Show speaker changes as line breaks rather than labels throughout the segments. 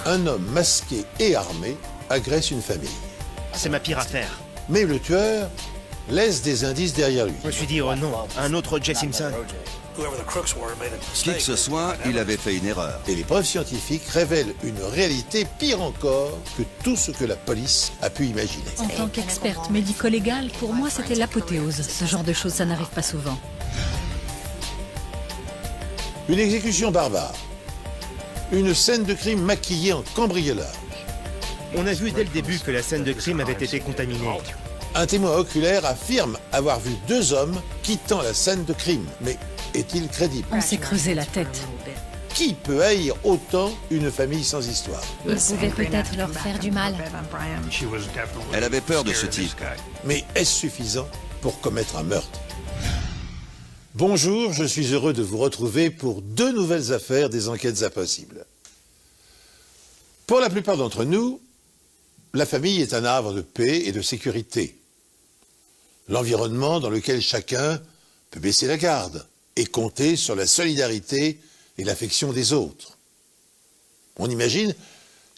un homme masqué et armé agresse une famille.
C'est ma pire affaire.
Mais le tueur laisse des indices derrière lui.
Je me suis dit, oh non, un autre O.J. Simpson.
Qui que ce soit, il avait fait une erreur.
Et les preuves scientifiques révèlent une réalité pire encore que tout ce que la police a pu imaginer.
En tant qu'experte médico-légale, pour moi, c'était l'apothéose. Ce genre de choses, ça n'arrive pas souvent.
Une exécution barbare. Une scène de crime maquillée en cambriolage.
On a vu dès le début que la scène de crime avait été contaminée.
Un témoin oculaire affirme avoir vu deux hommes quittant la scène de crime. Mais est-il crédible?
On s'est creusé la tête.
Qui peut haïr autant une famille sans histoire?
Il pouvait peut-être leur faire du mal.
Elle avait peur de ce type.
Mais est-ce suffisant pour commettre un meurtre? Bonjour, je suis heureux de vous retrouver pour deux nouvelles affaires des enquêtes impossibles. Pour la plupart d'entre nous, la famille est un havre de paix et de sécurité. L'environnement dans lequel chacun peut baisser la garde et compter sur la solidarité et l'affection des autres. On imagine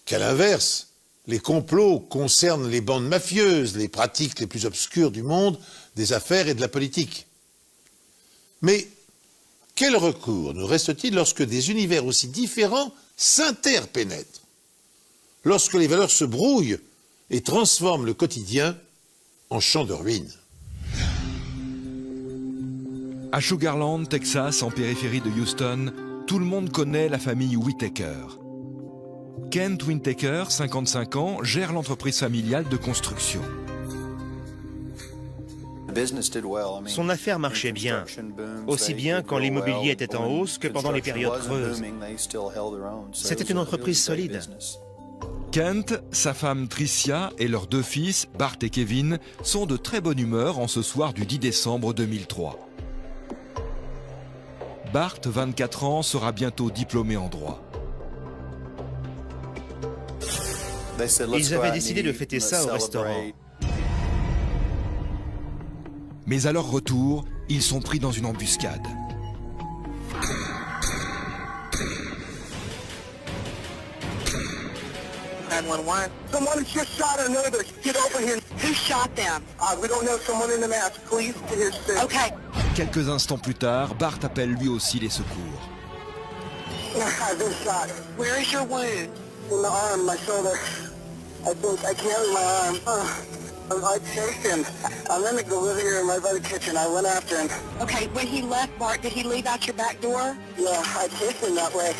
qu'à l'inverse, les complots concernent les bandes mafieuses, les pratiques les plus obscures du monde, des affaires et de la politique. Mais quel recours nous reste-t-il lorsque des univers aussi différents s'interpénètrent? Lorsque les valeurs se brouillent et transforment le quotidien en champ de ruines.
À Sugarland, Texas, en périphérie de Houston, tout le monde connaît la famille Whittaker. Kent Whittaker, 55 ans, gère l'entreprise familiale de construction.
Son affaire marchait bien, aussi bien quand l'immobilier était en hausse que pendant les périodes creuses. C'était une entreprise solide.
Kent, sa femme Tricia et leurs deux fils, Bart et Kevin, sont de très bonne humeur en ce soir du 10 décembre 2003. Bart, 24 ans, sera bientôt diplômé en droit.
Ils avaient décidé de fêter ça au restaurant.
Mais à leur retour, ils sont pris dans une embuscade.
Someone just shot a neighbor. Get over here.
Who shot them?
We don't know. Someone in the mask. Please to his cell.
Okay.
Quelques instants plus tard, Bart appelle lui aussi les secours.
I've been shot.
Where is your wound?
In the arm, my shoulder. I think I carry my arm. I chased him. I'm in the living room right by the kitchen. I went after him.
Okay, when he left, Bart, did he leave out your back door?
Yeah, I chased him that way.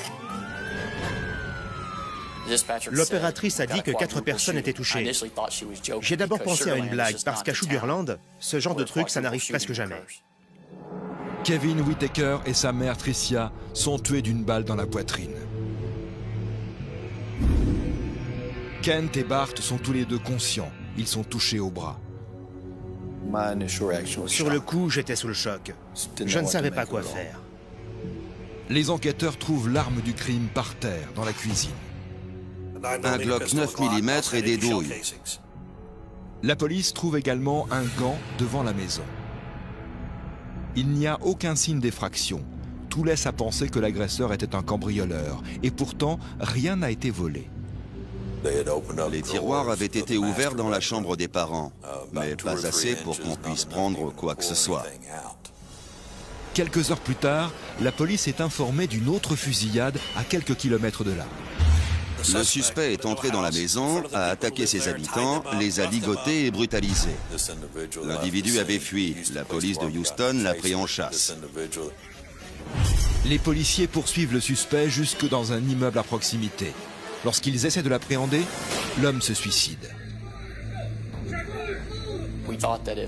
L'opératrice a dit que 4 personnes étaient touchées. J'ai d'abord pensé à une blague, parce qu'à Sugarland, ce genre de truc, ça n'arrive presque jamais.
Kevin Whittaker et sa mère Tricia sont tués d'une balle dans la poitrine. Kent et Bart sont tous les deux conscients. Ils sont touchés au bras.
Sur le coup, j'étais sous le choc. Je ne savais pas quoi faire.
Les enquêteurs trouvent l'arme du crime par terre, dans la cuisine.
Un Glock 9 mm et des douilles.
La police trouve également un gant devant la maison. Il n'y a aucun signe d'effraction. Tout laisse à penser que l'agresseur était un cambrioleur. Et pourtant, rien n'a été volé.
Les tiroirs avaient été ouverts dans la chambre des parents, mais pas assez pour qu'on puisse prendre quoi que ce soit.
Quelques heures plus tard, la police est informée d'une autre fusillade à quelques kilomètres de là.
Le suspect est entré dans la maison, a attaqué ses habitants, les a ligotés et brutalisés. L'individu avait fui. La police de Houston l'a pris en chasse.
Les policiers poursuivent le suspect jusque dans un immeuble à proximité. Lorsqu'ils essaient de l'appréhender, l'homme se suicide.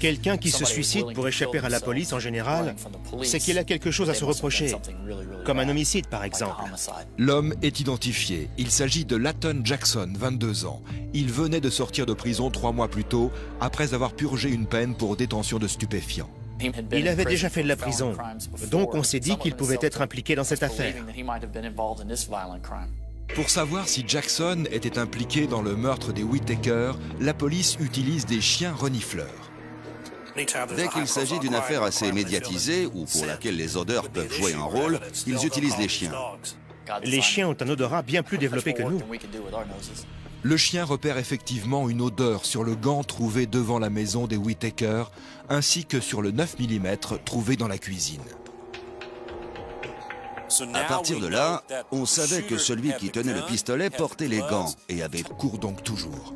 Quelqu'un qui se suicide pour échapper à la police en général, c'est qu'il a quelque chose à se reprocher, comme un homicide par exemple.
L'homme est identifié. Il s'agit de Layton Jackson, 22 ans. Il venait de sortir de prison 3 mois plus tôt, après avoir purgé une peine pour détention de stupéfiants.
Il avait déjà fait de la prison, donc on s'est dit qu'il pouvait être impliqué dans cette affaire.
Pour savoir si Jackson était impliqué dans le meurtre des Whittaker, la police utilise des chiens renifleurs.
Dès qu'il s'agit d'une affaire assez médiatisée ou pour laquelle les odeurs peuvent jouer un rôle, ils utilisent les chiens.
Les chiens ont un odorat bien plus développé que nous.
Le chien repère effectivement une odeur sur le gant trouvé devant la maison des Whittaker, ainsi que sur le 9 mm trouvé dans la cuisine.
À partir de là, on savait que celui qui tenait le pistolet portait les gants et avait...
Court donc toujours.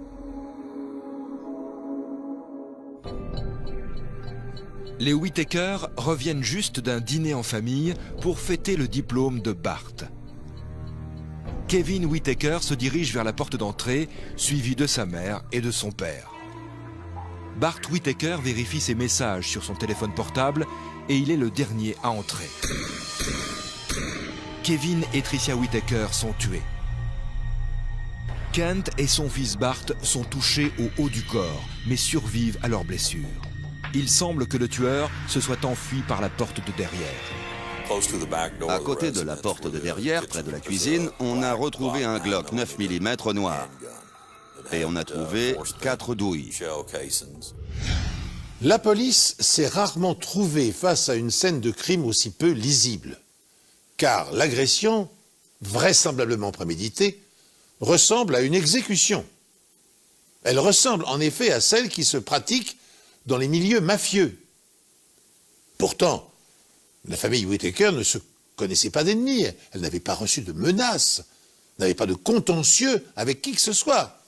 Les Whittaker reviennent juste d'un dîner en famille pour fêter le diplôme de Bart. Kevin Whittaker se dirige vers la porte d'entrée, suivi de sa mère et de son père. Bart Whittaker vérifie ses messages sur son téléphone portable et il est le dernier à entrer. Kevin et Tricia Whittaker sont tués. Kent et son fils Bart sont touchés au haut du corps, mais survivent à leurs blessures. Il semble que le tueur se soit enfui par la porte de derrière.
À côté de la porte de derrière, près de la cuisine, on a retrouvé un Glock 9 mm noir. Et on a trouvé 4 douilles.
La police s'est rarement trouvée face à une scène de crime aussi peu lisible. Car l'agression, vraisemblablement préméditée, ressemble à une exécution. Elle ressemble en effet à celle qui se pratique dans les milieux mafieux. Pourtant, la famille Whittaker ne se connaissait pas d'ennemis, elle n'avait pas reçu de menaces, n'avait pas de contentieux avec qui que ce soit.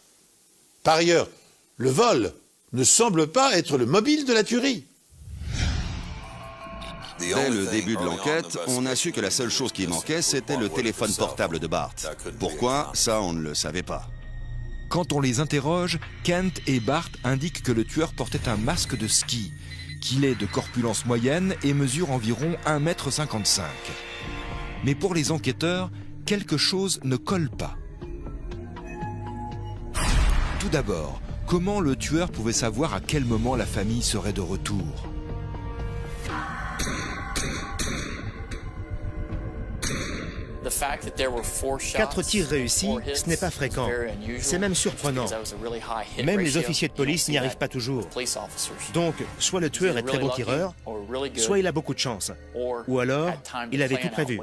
Par ailleurs, le vol ne semble pas être le mobile de la tuerie.
Dès le début de l'enquête, on a su que la seule chose qui manquait, c'était le téléphone portable de Bart. Pourquoi? Ça, on ne le savait pas.
Quand on les interroge, Kent et Bart indiquent que le tueur portait un masque de ski, qu'il est de corpulence moyenne et mesure environ 1,55 m. Mais pour les enquêteurs, quelque chose ne colle pas. Tout d'abord, comment le tueur pouvait savoir à quel moment la famille serait de retour?
Quatre tirs réussis, ce n'est pas fréquent. C'est même surprenant. Même les officiers de police n'y arrivent pas toujours. Donc, soit le tueur est très bon tireur, soit il a beaucoup de chance. Ou alors, il avait tout prévu.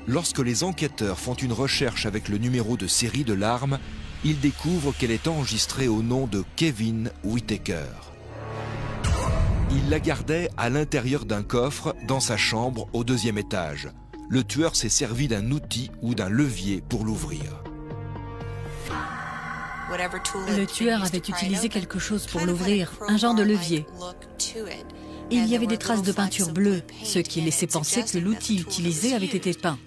Lorsque les enquêteurs font une recherche avec le numéro de série de l'arme, ils découvrent qu'elle est enregistrée au nom de Kevin Whittaker. Il la gardait à l'intérieur d'un coffre dans sa chambre au 2e étage. Le tueur s'est servi d'un outil ou d'un levier pour l'ouvrir.
Le tueur avait utilisé quelque chose pour l'ouvrir, un genre de levier. Il y avait des traces de peinture bleue, ce qui laissait penser que l'outil utilisé avait été peint.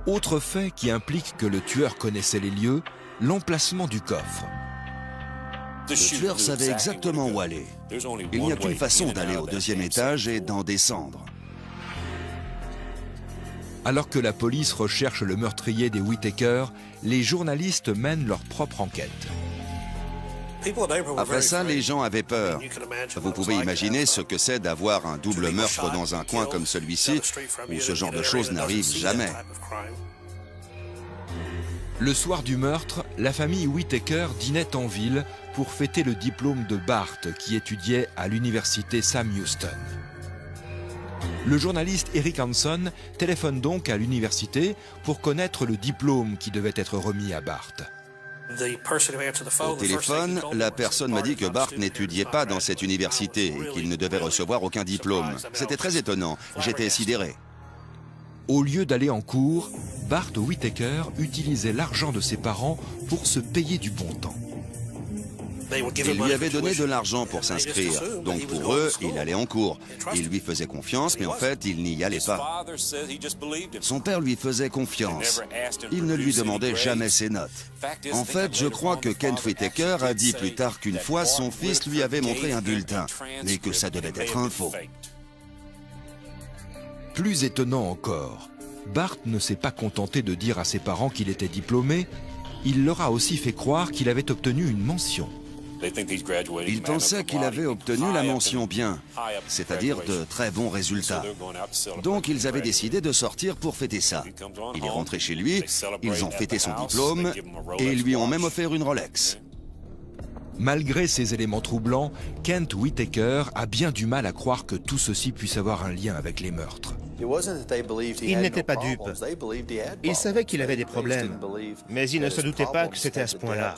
Autre fait qui implique que le tueur connaissait les lieux, l'emplacement du coffre.
Le tueur savait exactement où aller. Il n'y a qu'une façon d'aller au 2e étage et d'en descendre.
Alors que la police recherche le meurtrier des Whittaker, les journalistes mènent leur propre enquête.
Après ça, les gens avaient peur. Vous pouvez imaginer ce que c'est d'avoir un double meurtre dans un coin comme celui-ci, où ce genre de choses n'arrive jamais.
Le soir du meurtre, la famille Whittaker dînait en ville pour fêter le diplôme de Bart, qui étudiait à l'université Sam Houston. Le journaliste Eric Hanson téléphone donc à l'université pour connaître le diplôme qui devait être remis à Bart.
Au téléphone, la personne m'a dit que Bart n'étudiait pas dans cette université et qu'il ne devait recevoir aucun diplôme. C'était très étonnant, j'étais sidéré.
Au lieu d'aller en cours, Bart Whittaker utilisait l'argent de ses parents pour se payer du bon temps.
Ils lui avaient donné de l'argent pour s'inscrire, donc pour eux, il allait en cours. Ils lui faisaient confiance, mais en fait, il n'y allait pas. Son père lui faisait confiance. Il ne lui demandait jamais ses notes. En fait, je crois que Kent Whittaker a dit plus tard qu'une fois, son fils lui avait montré un bulletin, mais que ça devait être un faux.
Plus étonnant encore, Bart ne s'est pas contenté de dire à ses parents qu'il était diplômé, il leur a aussi fait croire qu'il avait obtenu une mention.
Ils pensaient qu'il avait obtenu la mention bien, c'est-à-dire de très bons résultats. Donc ils avaient décidé de sortir pour fêter ça. Il est rentré chez lui, ils ont fêté son diplôme et lui ont même offert une Rolex.
Malgré ces éléments troublants, Kent Whittaker a bien du mal à croire que tout ceci puisse avoir un lien avec les meurtres.
Ils n'étaient pas dupes. Ils savaient qu'il avait des problèmes, mais ils ne se doutaient pas que c'était à ce point-là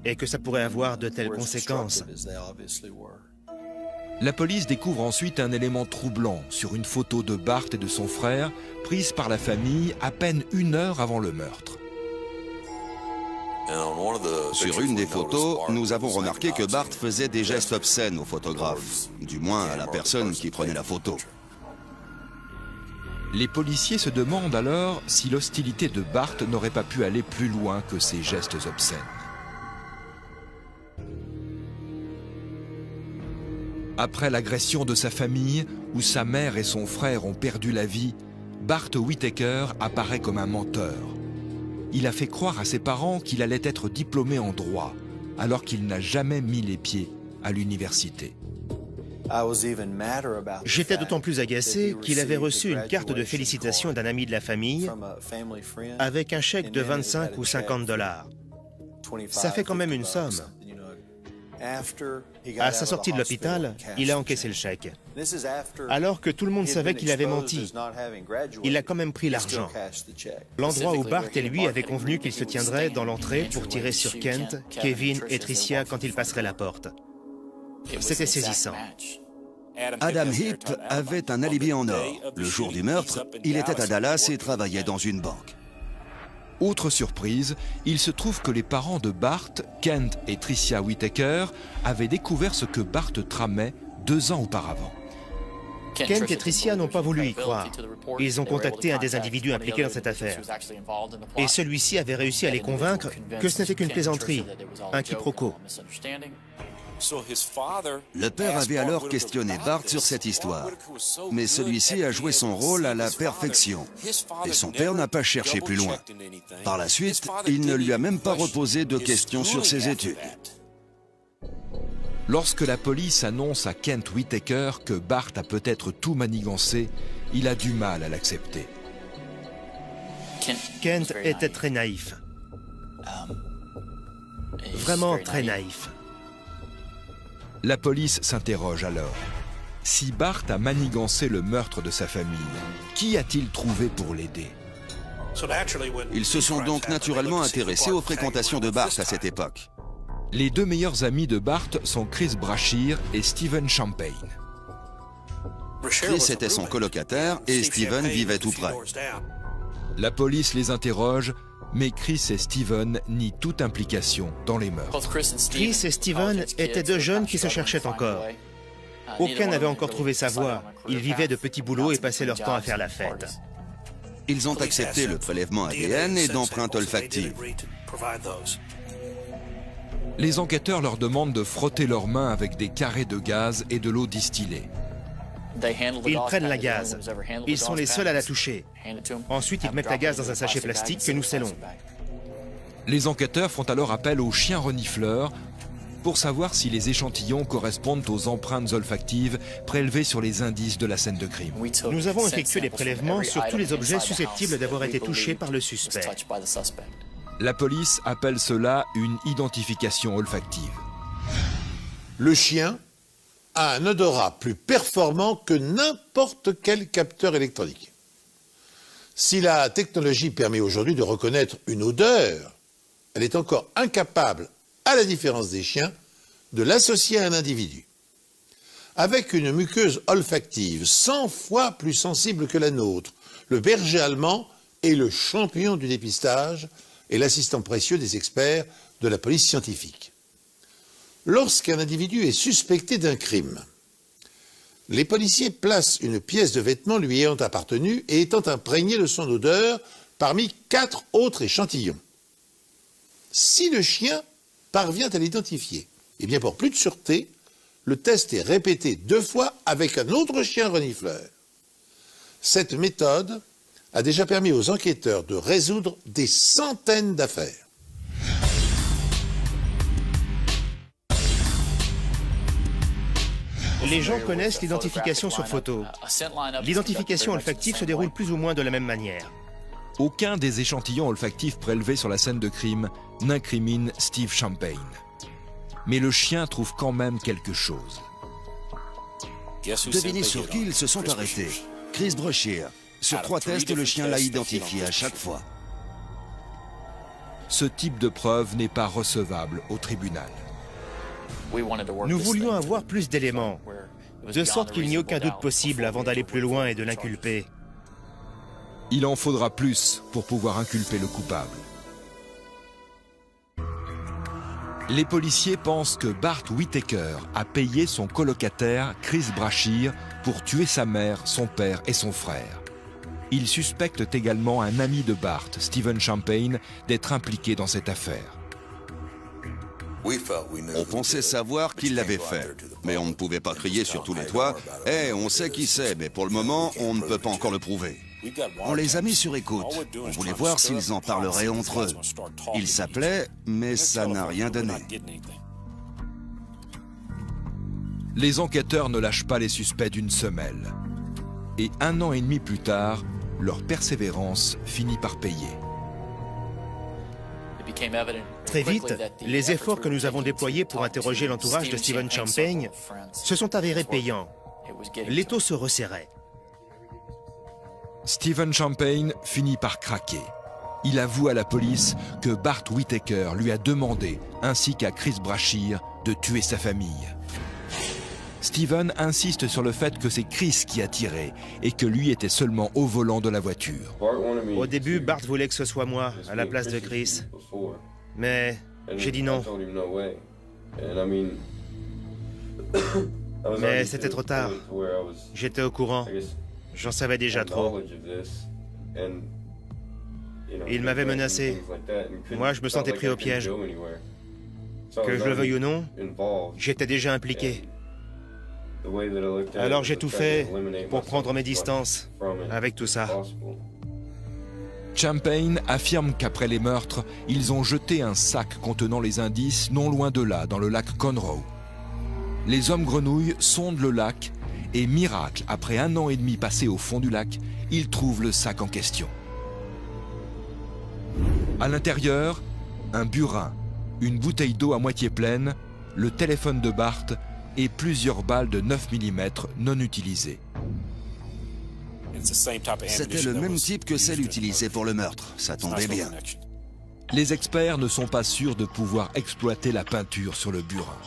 et que ça pourrait avoir de telles conséquences.
La police découvre ensuite un élément troublant sur une photo de Bart et de son frère prise par la famille à peine 1 heure avant le meurtre.
Sur une des photos, nous avons remarqué que Bart faisait des gestes obscènes au photographe, du moins à la personne qui prenait la photo.
Les policiers se demandent alors si l'hostilité de Bart n'aurait pas pu aller plus loin que ces gestes obscènes. Après l'agression de sa famille, où sa mère et son frère ont perdu la vie, Bart Whitaker apparaît comme un menteur. Il a fait croire à ses parents qu'il allait être diplômé en droit, alors qu'il n'a jamais mis les pieds à l'université.
J'étais d'autant plus agacé qu'il avait reçu une carte de félicitations d'un ami de la famille avec un chèque de 25 ou 50 $. Ça fait quand même une somme. À sa sortie de l'hôpital, il a encaissé le chèque. Alors que tout le monde savait qu'il avait menti, il a quand même pris l'argent. L'endroit où Bart et lui avaient convenu qu'ils se tiendraient dans l'entrée pour tirer sur Kent, Kevin et Tricia quand ils passeraient la porte. C'était saisissant.
Adam Heap avait un alibi en or. Le jour du meurtre, il était à Dallas et travaillait dans une banque.
Autre surprise, il se trouve que les parents de Bart, Kent et Tricia Whitaker, avaient découvert ce que Bart tramait 2 ans auparavant.
Kent et Tricia n'ont pas voulu y croire. Ils ont contacté un des individus impliqués dans cette affaire. Et celui-ci avait réussi à les convaincre que ce n'était qu'une plaisanterie, un quiproquo.
Le père avait alors questionné Bart sur cette histoire, mais celui-ci a joué son rôle à la perfection, et son père n'a pas cherché plus loin. Par la suite, il ne lui a même pas reposé de questions sur ses études.
Lorsque la police annonce à Kent Whitaker que Bart a peut-être tout manigancé, il a du mal à l'accepter.
Kent était très naïf. Vraiment très naïf.
La police s'interroge alors. Si Bart a manigancé le meurtre de sa famille, qui a-t-il trouvé pour l'aider?
Ils se sont donc naturellement intéressés aux fréquentations de Bart à cette époque.
Les 2 meilleurs amis de Bart sont Chris Brashear et Stephen Champagne.
Chris était son colocataire et Stephen vivait tout près.
La police les interroge, mais Chris et Stephen nient toute implication dans les meurtres.
Chris et Stephen étaient 2 jeunes qui se cherchaient encore. Aucun n'avait encore trouvé sa voie. Ils vivaient de petits boulots et passaient leur temps à faire la fête.
Ils ont accepté le prélèvement ADN et d'empreintes olfactives.
Les enquêteurs leur demandent de frotter leurs mains avec des carrés de gaz et de l'eau distillée.
Ils prennent la gaz. Ils sont les seuls à la toucher. Ensuite, ils mettent la gaz dans un sachet plastique que nous scellons.
Les enquêteurs font alors appel aux chiens renifleurs pour savoir si les échantillons correspondent aux empreintes olfactives prélevées sur les indices de la scène de crime.
Nous avons effectué des prélèvements sur tous les objets susceptibles d'avoir été touchés par le suspect.
La police appelle cela une identification olfactive.
Le chien a un odorat plus performant que n'importe quel capteur électronique. Si la technologie permet aujourd'hui de reconnaître une odeur, elle est encore incapable, à la différence des chiens, de l'associer à un individu. Avec une muqueuse olfactive 100 fois plus sensible que la nôtre, le berger allemand est le champion du dépistage et l'assistant précieux des experts de la police scientifique. Lorsqu'un individu est suspecté d'un crime, les policiers placent une pièce de vêtement lui ayant appartenu et étant imprégnée de son odeur parmi 4 autres échantillons. Si le chien parvient à l'identifier, eh bien pour plus de sûreté, le test est répété 2 fois avec un autre chien renifleur. Cette méthode a déjà permis aux enquêteurs de résoudre des centaines d'affaires.
Les gens connaissent l'identification sur photo. L'identification olfactive se déroule plus ou moins de la même manière.
Aucun des échantillons olfactifs prélevés sur la scène de crime n'incrimine Steve Champagne. Mais le chien trouve quand même quelque chose.
Devinez sur qui ils se sont arrêtés. Chris Brashear. Sur 3 tests, le chien l'a identifié à chaque fois.
Ce type de preuve n'est pas recevable au tribunal.
Nous voulions avoir plus d'éléments, de sorte qu'il n'y ait aucun doute possible avant d'aller plus loin et de l'inculper.
Il en faudra plus pour pouvoir inculper le coupable. Les policiers pensent que Bart Whittaker a payé son colocataire Chris Brashear pour tuer sa mère, son père et son frère. Ils suspectent également un ami de Bart, Stephen Champagne, d'être impliqué dans cette affaire.
On pensait savoir qui l'avait fait, mais on ne pouvait pas crier sur tous les toits « Eh, on sait qui c'est, mais pour le moment, on ne peut pas encore le prouver. » On les a mis sur écoute. On voulait voir s'ils en parleraient entre eux. Ils s'appelaient, mais ça n'a rien donné.
Les enquêteurs ne lâchent pas les suspects d'une semelle. Et 1 an et demi plus tard, leur persévérance finit par payer.
Très vite, les efforts que nous avons déployés pour interroger l'entourage de Stephen Champagne se sont avérés payants. L'étau se resserrait.
Stephen Champagne finit par craquer. Il avoue à la police que Bart Whittaker lui a demandé, ainsi qu'à Chris Brashear, de tuer sa famille. Stephen insiste sur le fait que c'est Chris qui a tiré et que lui était seulement au volant de la voiture.
Au début, Bart voulait que ce soit moi, à la place de Chris. Mais j'ai dit non. Mais c'était trop tard. J'étais au courant. J'en savais déjà trop. Il m'avait menacé. Moi, je me sentais pris au piège. Que je le veuille ou non, j'étais déjà impliqué. Alors j'ai tout fait pour prendre mes distances avec tout ça.
Champagne affirme qu'après les meurtres, ils ont jeté un sac contenant les indices non loin de là, dans le lac Conroe. Les hommes grenouilles sondent le lac et, miracle, après 1 an et demi passé au fond du lac, ils trouvent le sac en question. À l'intérieur, un burin, une bouteille d'eau à moitié pleine, le téléphone de Bart et plusieurs balles de 9 mm non utilisées.
C'était le même type que celle utilisée pour le meurtre. Ça tombait bien.
Les experts ne sont pas sûrs de pouvoir exploiter la peinture sur le burin.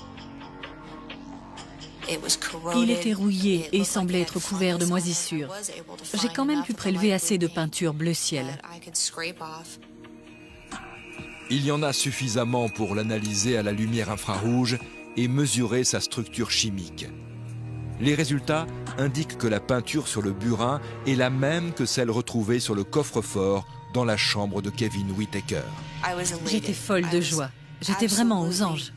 Il était rouillé et semblait être couvert de moisissures. J'ai quand même pu prélever assez de peinture bleu ciel.
Il y en a suffisamment pour l'analyser à la lumière infrarouge et mesurer sa structure chimique. Les résultats indiquent que la peinture sur le burin est la même que celle retrouvée sur le coffre-fort dans la chambre de Kevin Whittaker.
J'étais folle de joie. J'étais vraiment aux anges.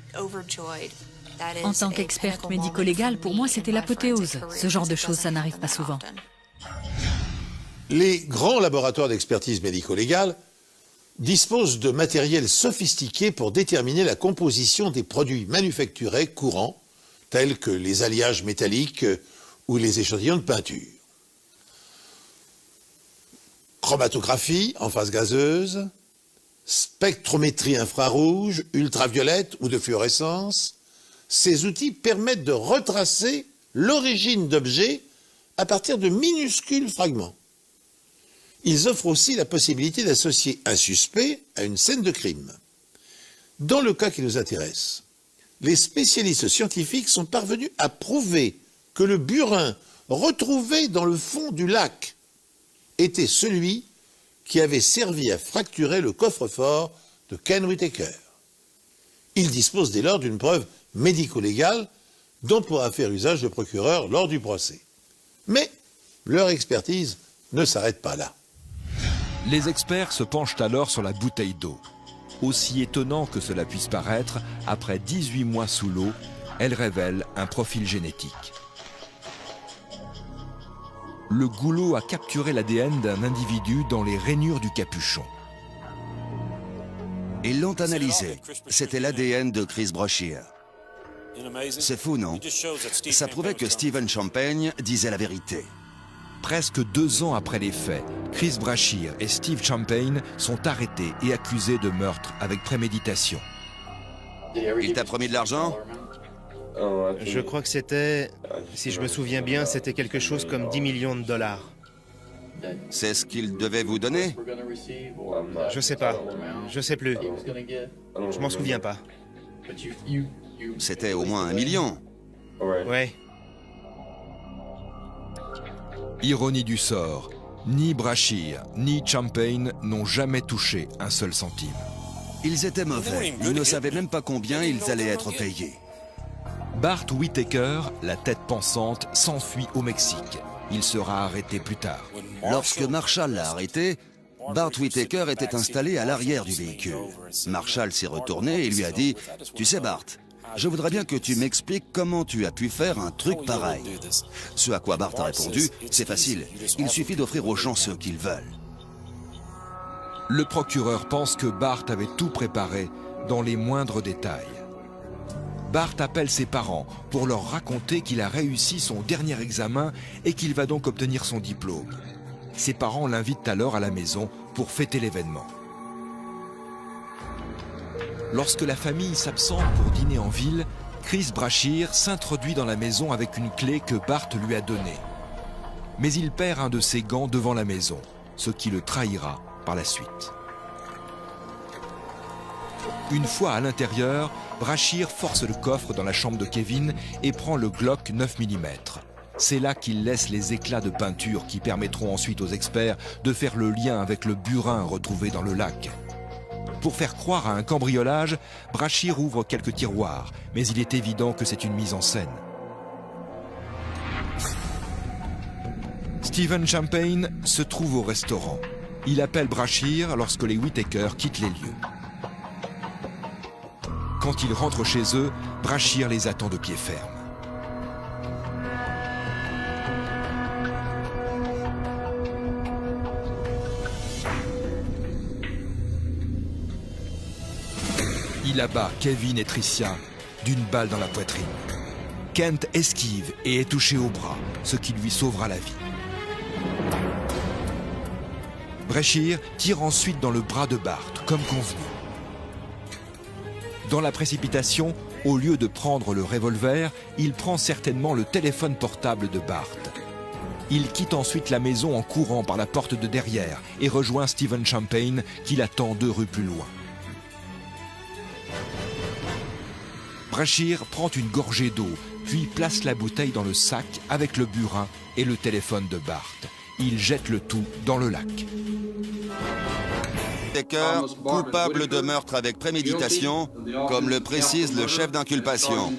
En tant qu'experte médico-légale, pour moi, c'était l'apothéose. Ce genre de choses, ça n'arrive pas souvent.
Les grands laboratoires d'expertise médico-légale disposent de matériel sophistiqué pour déterminer la composition des produits manufacturés courants, tels que les alliages métalliques ou les échantillons de peinture. Chromatographie en phase gazeuse, spectrométrie infrarouge, ultraviolette ou de fluorescence, ces outils permettent de retracer l'origine d'objets à partir de minuscules fragments. Ils offrent aussi la possibilité d'associer un suspect à une scène de crime. Dans le cas qui nous intéresse, les spécialistes scientifiques sont parvenus à prouver que le burin retrouvé dans le fond du lac était celui qui avait servi à fracturer le coffre-fort de Ken Whittaker. Ils disposent dès lors d'une preuve médico-légale dont pourra faire usage le procureur lors du procès. Mais leur expertise ne s'arrête pas là.
Les experts se penchent alors sur la bouteille d'eau. Aussi étonnant que cela puisse paraître, après 18 mois sous l'eau, elle révèle un profil génétique. Le goulot a capturé l'ADN d'un individu dans les rainures du capuchon.
Ils l'ont analysé. C'était l'ADN de Chris Brashear. C'est fou, non? Ça prouvait que Stephen Champagne disait la vérité.
Presque 2 ans après les faits, Chris Brashear et Steve Champagne sont arrêtés et accusés de meurtre avec préméditation.
Il t'a promis de l'argent?
Je crois que c'était, si je me souviens bien, c'était quelque chose comme 10 millions de dollars.
C'est ce qu'il devait vous donner?
Je sais pas. Je sais plus. Je m'en souviens pas.
C'était au moins 1 million.
Ouais.
Ironie du sort, ni Brashear, ni Champagne n'ont jamais touché un seul centime.
Ils étaient mauvais. Ils ne savaient même pas combien ils allaient être payés.
Bart Whittaker, la tête pensante, s'enfuit au Mexique. Il sera arrêté plus tard.
Lorsque Marshall l'a arrêté, Bart Whittaker était installé à l'arrière du véhicule. Marshall s'est retourné et lui a dit « Tu sais Bart, je voudrais bien que tu m'expliques comment tu as pu faire un truc pareil. » Ce à quoi Bart a répondu « C'est facile, il suffit d'offrir aux gens ce qu'ils veulent. »
Le procureur pense que Bart avait tout préparé dans les moindres détails. Bart appelle ses parents pour leur raconter qu'il a réussi son dernier examen et qu'il va donc obtenir son diplôme. Ses parents l'invitent alors à la maison pour fêter l'événement. Lorsque la famille s'absente pour dîner en ville, Chris Brashear s'introduit dans la maison avec une clé que Bart lui a donnée. Mais il perd un de ses gants devant la maison, ce qui le trahira par la suite. Une fois à l'intérieur, Brashear force le coffre dans la chambre de Kevin et prend le Glock 9 mm. C'est là qu'il laisse les éclats de peinture qui permettront ensuite aux experts de faire le lien avec le burin retrouvé dans le lac. Pour faire croire à un cambriolage, Brashear ouvre quelques tiroirs, mais il est évident que c'est une mise en scène. Stephen Champagne se trouve au restaurant. Il appelle Brashear lorsque les Whittaker quittent les lieux. Quand ils rentrent chez eux, Brashear les attend de pied ferme. Il abat Kevin et Tricia d'une balle dans la poitrine. Kent esquive et est touché au bras, ce qui lui sauvera la vie. Brashear tire ensuite dans le bras de Bart, comme convenu. Dans la précipitation, au lieu de prendre le revolver, il prend certainement le téléphone portable de Bart. Il quitte ensuite la maison en courant par la porte de derrière et rejoint Stephen Champagne qui l'attend 2 rues plus loin. Brashear prend une gorgée d'eau, puis place la bouteille dans le sac avec le burin et le téléphone de Bart. Il jette le tout dans le lac.
Whittaker, coupable de meurtre avec préméditation, comme le précise le chef d'inculpation.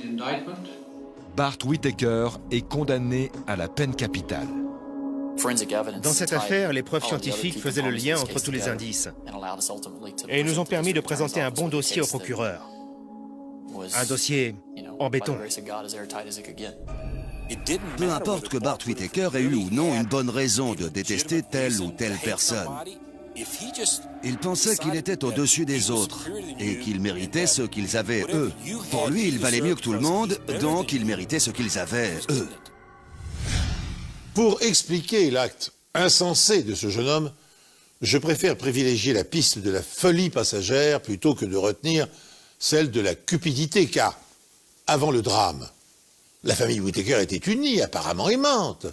Bart Whittaker est condamné à la peine capitale.
Dans cette affaire, les preuves scientifiques faisaient le lien entre tous les indices et nous ont permis de présenter un bon dossier au procureur. Un dossier en béton.
Peu importe que Bart Whittaker ait eu ou non une bonne raison de détester telle ou telle personne. Il pensait qu'il était au-dessus des autres et qu'il méritait ce qu'ils avaient, eux. Pour lui, il valait mieux que tout le monde, donc il méritait ce qu'ils avaient, eux.
Pour expliquer l'acte insensé de ce jeune homme, je préfère privilégier la piste de la folie passagère plutôt que de retenir celle de la cupidité, car, avant le drame, la famille Whittaker était unie, apparemment aimante.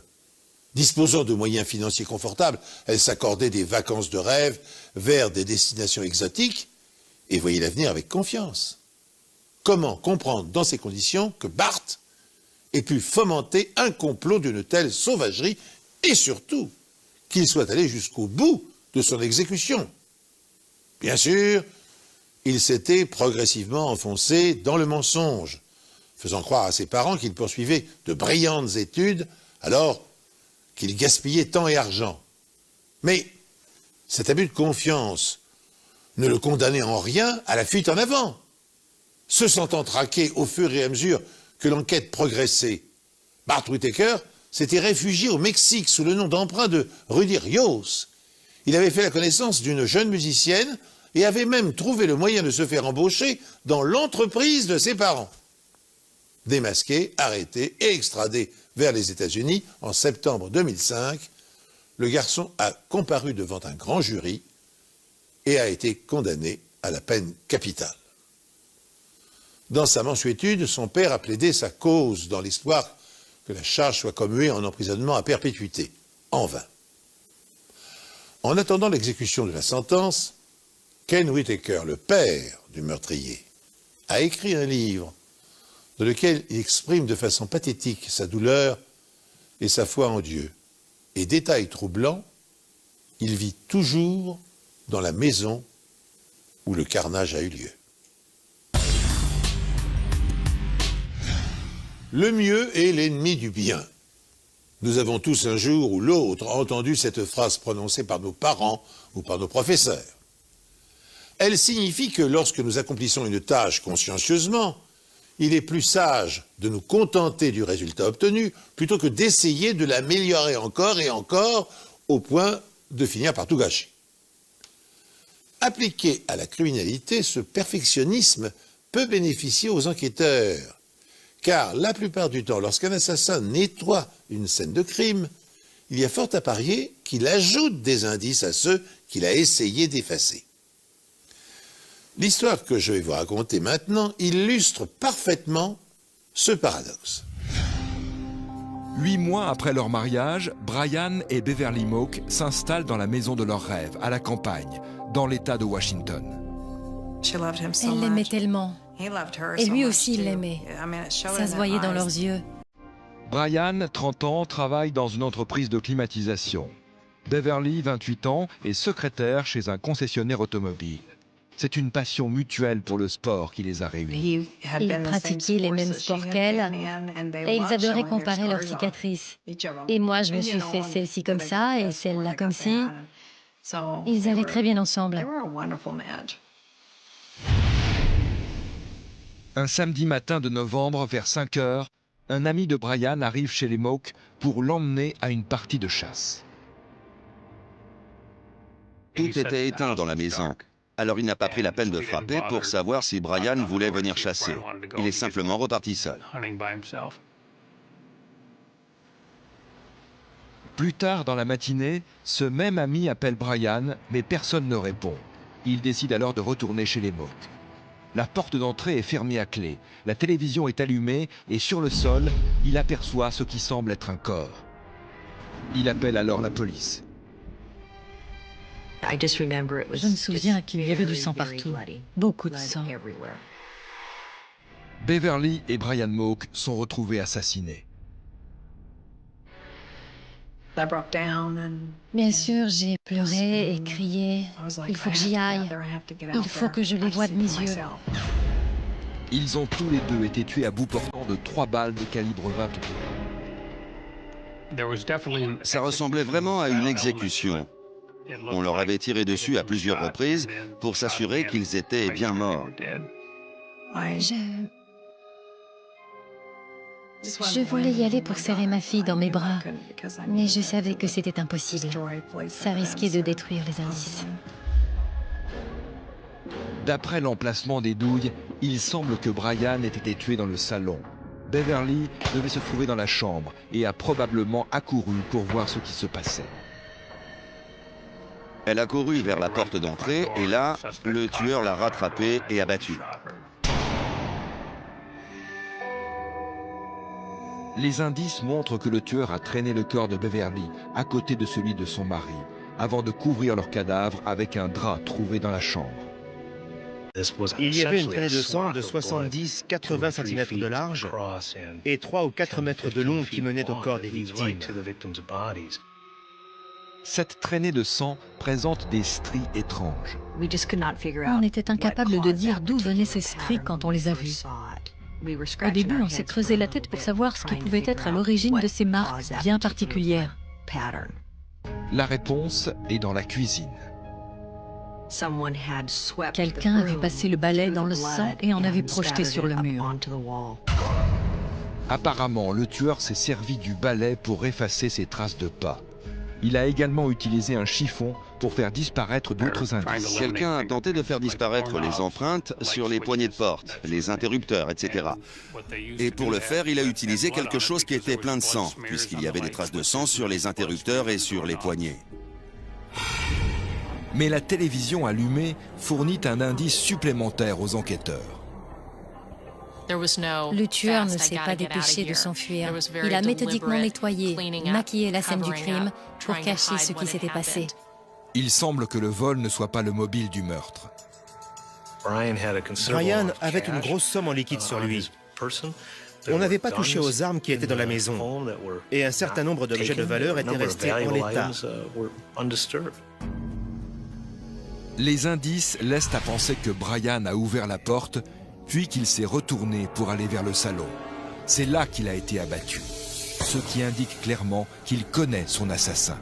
Disposant de moyens financiers confortables, elle s'accordait des vacances de rêve vers des destinations exotiques et voyait l'avenir avec confiance. Comment comprendre dans ces conditions que Bart ait pu fomenter un complot d'une telle sauvagerie et surtout qu'il soit allé jusqu'au bout de son exécution? Bien sûr, il s'était progressivement enfoncé dans le mensonge, faisant croire à ses parents qu'il poursuivait de brillantes études alors qu'il gaspillait temps et argent. Mais cet abus de confiance ne le condamnait en rien à la fuite en avant. Se sentant traqué au fur et à mesure que l'enquête progressait, Bart Whittaker s'était réfugié au Mexique sous le nom d'emprunt de Rudy Rios. Il avait fait la connaissance d'une jeune musicienne et avait même trouvé le moyen de se faire embaucher dans l'entreprise de ses parents. Démasqué, arrêté et extradé vers les États-Unis en septembre 2005, le garçon a comparu devant un grand jury et a été condamné à la peine capitale. Dans sa mansuétude, son père a plaidé sa cause dans l'espoir que la charge soit commuée en emprisonnement à perpétuité, en vain. En attendant l'exécution de la sentence, Ken Whitaker, le père du meurtrier, a écrit un livre dans lequel il exprime de façon pathétique sa douleur et sa foi en Dieu. Et détail troublant, il vit toujours dans la maison où le carnage a eu lieu. Le mieux est l'ennemi du bien. Nous avons tous un jour ou l'autre entendu cette phrase prononcée par nos parents ou par nos professeurs. Elle signifie que lorsque nous accomplissons une tâche consciencieusement, il est plus sage de nous contenter du résultat obtenu plutôt que d'essayer de l'améliorer encore et encore au point de finir par tout gâcher. Appliqué à la criminalité, ce perfectionnisme peut bénéficier aux enquêteurs, car la plupart du temps, lorsqu'un assassin nettoie une scène de crime, il y a fort à parier qu'il ajoute des indices à ceux qu'il a essayé d'effacer. L'histoire que je vais vous raconter maintenant illustre parfaitement ce paradoxe.
8 mois après leur mariage, Brian et Beverly Moak s'installent dans la maison de leurs rêves, à la campagne, dans l'État de Washington.
Elle l'aimait tellement. Et lui aussi, il l'aimait. Ça se voyait dans leurs yeux.
Brian, 30 ans, travaille dans une entreprise de climatisation. Beverly, 28 ans, est secrétaire chez un concessionnaire automobile. C'est une passion mutuelle pour le sport qui les a réunis.
Ils pratiquaient les mêmes sports qu'elle et ils adoraient comparer leurs cicatrices. Et moi, je me suis fait celle-ci comme ça et celle-là comme ci. Ils allaient très bien ensemble.
Un samedi matin de novembre, vers 5 heures, un ami de Brian arrive chez les Moak pour l'emmener à une partie de chasse.
Tout était éteint dans la maison. Alors il n'a pas pris la peine de frapper pour savoir si Brian voulait venir chasser. Il est simplement reparti seul.
Plus tard dans la matinée, ce même ami appelle Brian, mais personne ne répond. Il décide alors de retourner chez les Moak. La porte d'entrée est fermée à clé, la télévision est allumée et sur le sol, il aperçoit ce qui semble être un corps. Il appelle alors la police.
Je me souviens qu'il y avait du sang partout. Beaucoup de sang.
Beverly et Brian Moak sont retrouvés assassinés.
Bien sûr, j'ai pleuré et crié. Il faut que j'y aille. Il faut que je les voie de mes yeux.
Ils ont tous les deux été tués à bout portant de 3 balles de calibre 22.
Ça ressemblait vraiment à une exécution. On leur avait tiré dessus à plusieurs reprises pour s'assurer qu'ils étaient bien morts.
Je voulais y aller pour serrer ma fille dans mes bras, mais je savais que c'était impossible. Ça risquait de détruire les indices.
D'après l'emplacement des douilles, il semble que Brian ait été tué dans le salon. Beverly devait se trouver dans la chambre et a probablement accouru pour voir ce qui se passait.
Elle a couru vers la porte d'entrée et là, le tueur l'a rattrapée et abattue.
Les indices montrent que le tueur a traîné le corps de Beverly à côté de celui de son mari, avant de couvrir leur cadavre avec un drap trouvé dans la chambre.
Il y avait une traînée de sang de 70-80 cm de large et 3 ou 4 mètres de long qui menait au corps des victimes.
Cette traînée de sang présente des stries étranges.
On était incapable de dire d'où venaient ces stries quand on les a vues. Au début, on s'est creusé la tête pour savoir ce qui pouvait être à l'origine de ces marques bien particulières.
La réponse est dans la cuisine.
Quelqu'un avait passé le balai dans le sang et en avait projeté sur le mur.
Apparemment, le tueur s'est servi du balai pour effacer ses traces de pas. Il a également utilisé un chiffon pour faire disparaître d'autres indices.
Quelqu'un a tenté de faire disparaître les empreintes sur les poignées de porte, les interrupteurs, etc. Et pour le faire, il a utilisé quelque chose qui était plein de sang, puisqu'il y avait des traces de sang sur les interrupteurs et sur les poignées.
Mais la télévision allumée fournit un indice supplémentaire aux enquêteurs.
Le tueur ne s'est pas dépêché de s'enfuir. Il a méthodiquement nettoyé, maquillé la scène du crime pour cacher ce qui s'était passé.
Il semble que le vol ne soit pas le mobile du meurtre.
Brian avait une grosse somme en liquide sur lui. On n'avait pas touché aux armes qui étaient dans la maison et un certain nombre d'objets de valeur étaient restés en l'état.
Les indices laissent à penser que Brian a ouvert la porte, puis qu'il s'est retourné pour aller vers le salon. C'est là qu'il a été abattu, ce qui indique clairement qu'il connaît son assassin.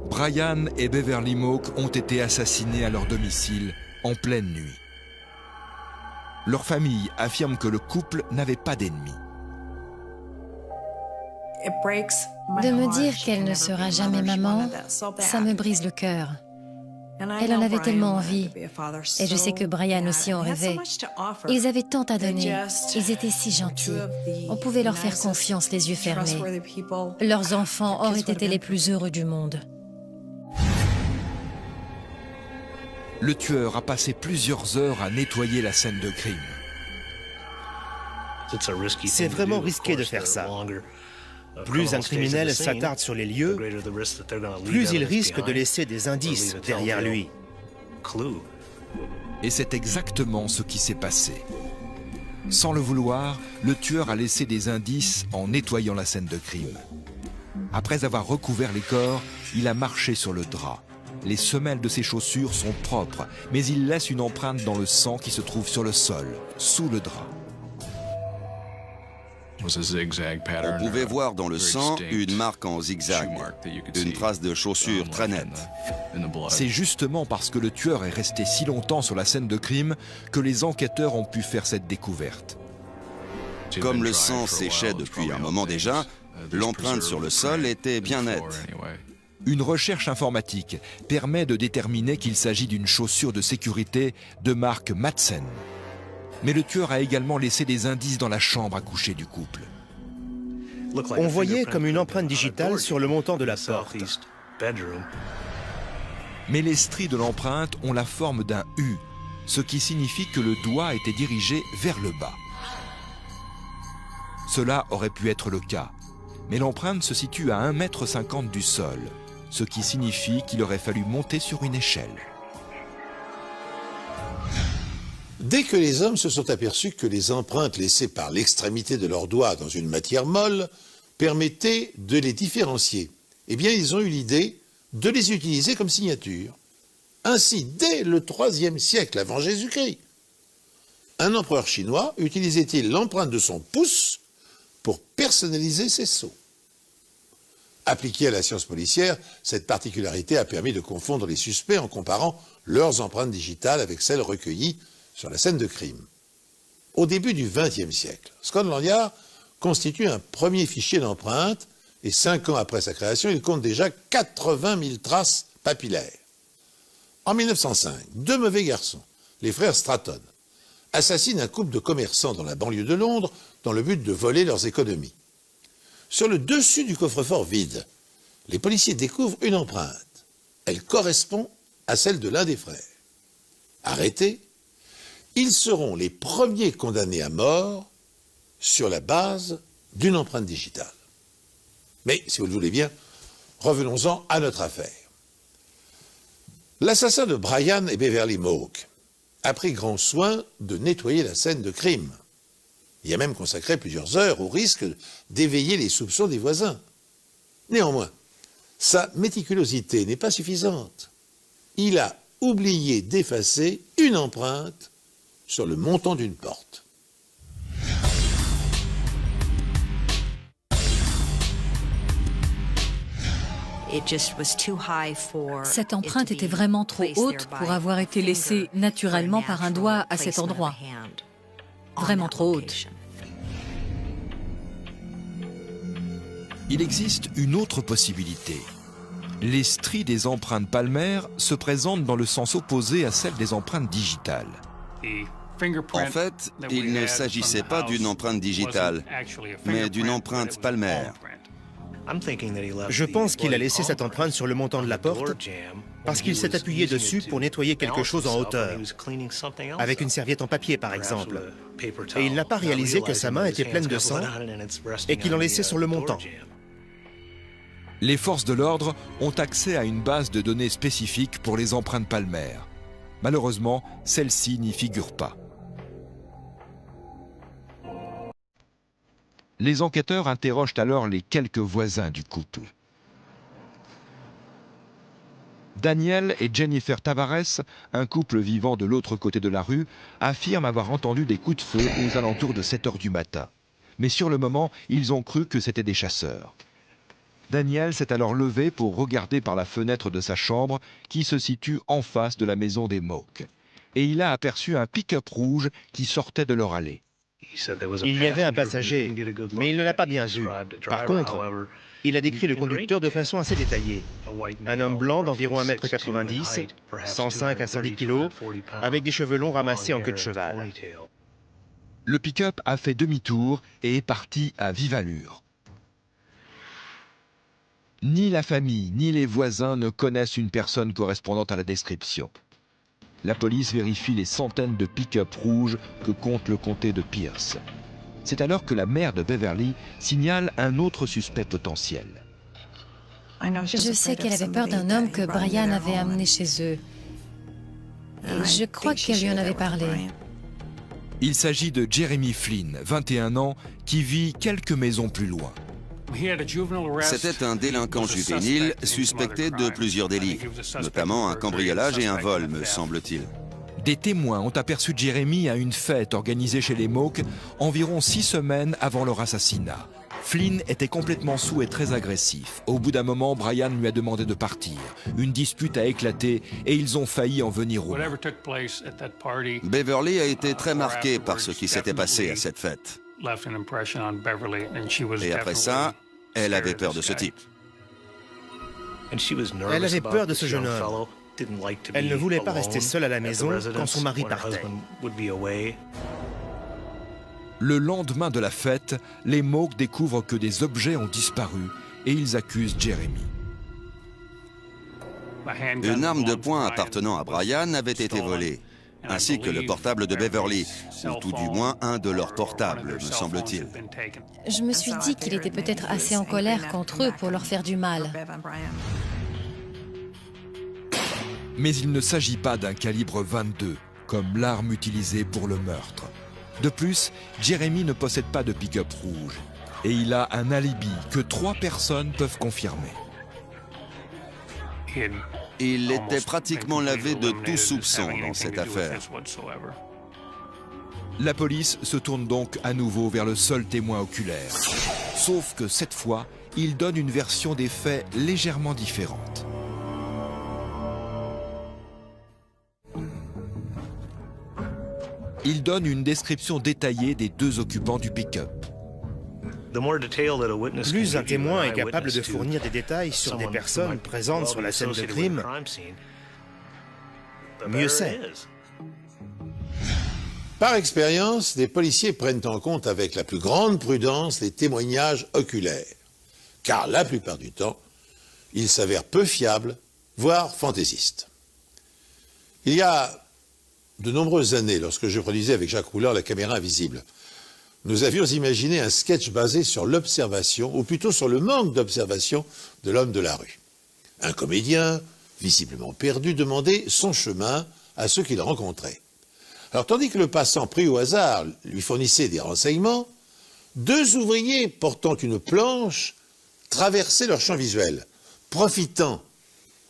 Brian et Beverly Moak ont été assassinés à leur domicile en pleine nuit. Leur famille affirme que le couple n'avait pas d'ennemis.
De me dire qu'elle ne sera jamais maman, ça me brise le cœur. Elle en avait tellement envie. Et je sais que Brian aussi en rêvait. Ils avaient tant à donner. Ils étaient si gentils. On pouvait leur faire confiance les yeux fermés. Leurs enfants auraient été les plus heureux du monde.
Le tueur a passé plusieurs heures à nettoyer la scène de crime.
C'est vraiment risqué de faire ça. Plus un criminel s'attarde sur les lieux, plus il risque de laisser des indices derrière lui.
Et c'est exactement ce qui s'est passé. Sans le vouloir, le tueur a laissé des indices en nettoyant la scène de crime. Après avoir recouvert les corps, il a marché sur le drap. Les semelles de ses chaussures sont propres, mais il laisse une empreinte dans le sang qui se trouve sur le sol, sous le drap.
On pouvait voir dans le sang une marque en zigzag, une trace de chaussure très nette.
C'est justement parce que le tueur est resté si longtemps sur la scène de crime que les enquêteurs ont pu faire cette découverte.
Comme le sang séchait depuis un moment déjà, l'empreinte sur le sol était bien nette.
Une recherche informatique permet de déterminer qu'il s'agit d'une chaussure de sécurité de marque Madsen. Mais le tueur a également laissé des indices dans la chambre à coucher du couple.
On voyait comme une empreinte digitale sur le montant de la porte.
Mais les stries de l'empreinte ont la forme d'un U, ce qui signifie que le doigt était dirigé vers le bas. Cela aurait pu être le cas, mais l'empreinte se situe à 1,50 m du sol, ce qui signifie qu'il aurait fallu monter sur une échelle.
Dès que les hommes se sont aperçus que les empreintes laissées par l'extrémité de leurs doigts dans une matière molle permettaient de les différencier, eh bien ils ont eu l'idée de les utiliser comme signature. Ainsi, dès le IIIe siècle avant Jésus-Christ, un empereur chinois utilisait-il l'empreinte de son pouce pour personnaliser ses sceaux. Appliquée à la science policière, cette particularité a permis de confondre les suspects en comparant leurs empreintes digitales avec celles recueillies sur la scène de crime. Au début du XXe siècle, Scotland Yard constitue un premier fichier d'empreintes et 5 ans après sa création, il compte déjà 80 000 traces papillaires. En 1905, 2 mauvais garçons, les frères Stratton, assassinent un couple de commerçants dans la banlieue de Londres dans le but de voler leurs économies. Sur le dessus du coffre-fort vide, les policiers découvrent une empreinte. Elle correspond à celle de l'un des frères. Arrêtés, ils seront les premiers condamnés à mort sur la base d'une empreinte digitale. Mais, si vous le voulez bien, revenons-en à notre affaire. L'assassin de Brian et Beverly Moak a pris grand soin de nettoyer la scène de crime. Il a même consacré plusieurs heures au risque d'éveiller les soupçons des voisins. Néanmoins, sa méticulosité n'est pas suffisante. Il a oublié d'effacer une empreinte sur le montant d'une porte.
Cette empreinte était vraiment trop haute pour avoir été laissée naturellement par un doigt à cet endroit. Vraiment trop haute.
Il existe une autre possibilité. Les stries des empreintes palmaires se présentent dans le sens opposé à celles des empreintes digitales.
En fait, il ne s'agissait pas d'une empreinte digitale, mais d'une empreinte palmaire.
Je pense qu'il a laissé cette empreinte sur le montant de la porte parce qu'il s'est appuyé dessus pour nettoyer quelque chose en hauteur, avec une serviette en papier par exemple. Et il n'a pas réalisé que sa main était pleine de sang et qu'il en laissait sur le montant.
Les forces de l'ordre ont accès à une base de données spécifique pour les empreintes palmaires. Malheureusement, celle-ci n'y figure pas. Les enquêteurs interrogent alors les quelques voisins du couple. Daniel et Jennifer Tavares, un couple vivant de l'autre côté de la rue, affirment avoir entendu des coups de feu aux alentours de 7 h du matin. Mais sur le moment, ils ont cru que c'était des chasseurs. Daniel s'est alors levé pour regarder par la fenêtre de sa chambre qui se situe en face de la maison des Moak. Et il a aperçu un pick-up rouge qui sortait de leur allée.
Il y avait un passager, mais il ne l'a pas bien vu. Par contre, il a décrit le conducteur de façon assez détaillée. Un homme blanc d'environ 1,90 m, 105 à 110 kg, avec des cheveux longs ramassés en queue de cheval.
Le pick-up a fait demi-tour et est parti à vive allure. Ni la famille, ni les voisins ne connaissent une personne correspondant à la description. La police vérifie les centaines de pick-up rouges que compte le comté de Pierce. C'est alors que la mère de Beverly signale un autre suspect potentiel.
Je sais qu'elle avait peur d'un homme que Brian avait amené chez eux. Et je crois qu'elle lui en avait parlé.
Il s'agit de Jeremy Flynn, 21 ans, qui vit quelques maisons plus loin.
C'était un délinquant juvénile suspecté de plusieurs délits, notamment un cambriolage et un vol, me semble-t-il.
Des témoins ont aperçu Jeremy à une fête organisée chez les Moak environ 6 semaines avant leur assassinat. Flynn était complètement saoul et très agressif. Au bout d'un moment, Brian lui a demandé de partir. Une dispute a éclaté et ils ont failli en venir au mort.
Beverly a été très marquée par ce qui s'était passé à cette fête. Et après ça, elle avait peur de ce type.
Elle avait peur de ce jeune homme. Elle ne voulait pas rester seule à la maison quand son mari partait.
Le lendemain de la fête, les Moak découvrent que des objets ont disparu et ils accusent Jeremy.
Une arme de poing appartenant à Brian avait été volée, ainsi que le portable de Beverly, ou tout du moins un de leurs portables, me semble-t-il.
Je me suis dit qu'il était peut-être assez en colère contre eux pour leur faire du mal.
Mais il ne s'agit pas d'un calibre 22, comme l'arme utilisée pour le meurtre. De plus, Jeremy ne possède pas de pick-up rouge, et il a un alibi que 3 personnes peuvent confirmer.
Il était pratiquement lavé de tout soupçon dans cette affaire.
La police se tourne donc à nouveau vers le seul témoin oculaire. Sauf que cette fois, il donne une version des faits légèrement différente. Il donne une description détaillée des 2 occupants du pick-up.
Plus un témoin est capable de fournir des détails sur des personnes présentes sur la scène de crime, mieux c'est.
Par expérience, les policiers prennent en compte avec la plus grande prudence les témoignages oculaires, car la plupart du temps, ils s'avèrent peu fiables, voire fantaisistes. Il y a de nombreuses années, lorsque je produisais avec Jacques Rouleur La Caméra Invisible, nous avions imaginé un sketch basé sur l'observation, ou plutôt sur le manque d'observation de l'homme de la rue. Un comédien, visiblement perdu, demandait son chemin à ceux qu'il rencontrait. Alors, tandis que le passant pris au hasard lui fournissait des renseignements, 2 ouvriers portant une planche traversaient leur champ visuel. Profitant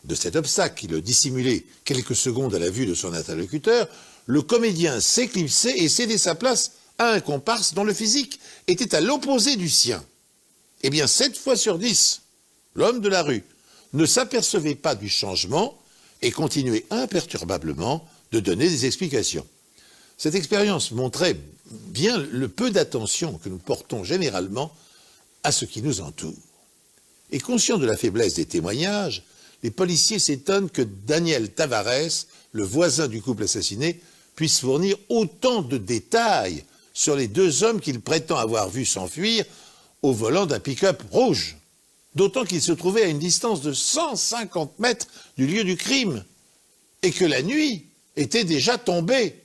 de cet obstacle qui le dissimulait quelques secondes à la vue de son interlocuteur, le comédien s'éclipsait et cédait sa place à un comparse dont le physique était à l'opposé du sien. Eh bien, 7 fois sur 10, l'homme de la rue ne s'apercevait pas du changement et continuait imperturbablement de donner des explications. Cette expérience montrait bien le peu d'attention que nous portons généralement à ce qui nous entoure. Et conscient de la faiblesse des témoignages, les policiers s'étonnent que Daniel Tavares, le voisin du couple assassiné, puisse fournir autant de détails sur les 2 hommes qu'il prétend avoir vus s'enfuir au volant d'un pick-up rouge. D'autant qu'il se trouvait à une distance de 150 mètres du lieu du crime et que la nuit était déjà tombée.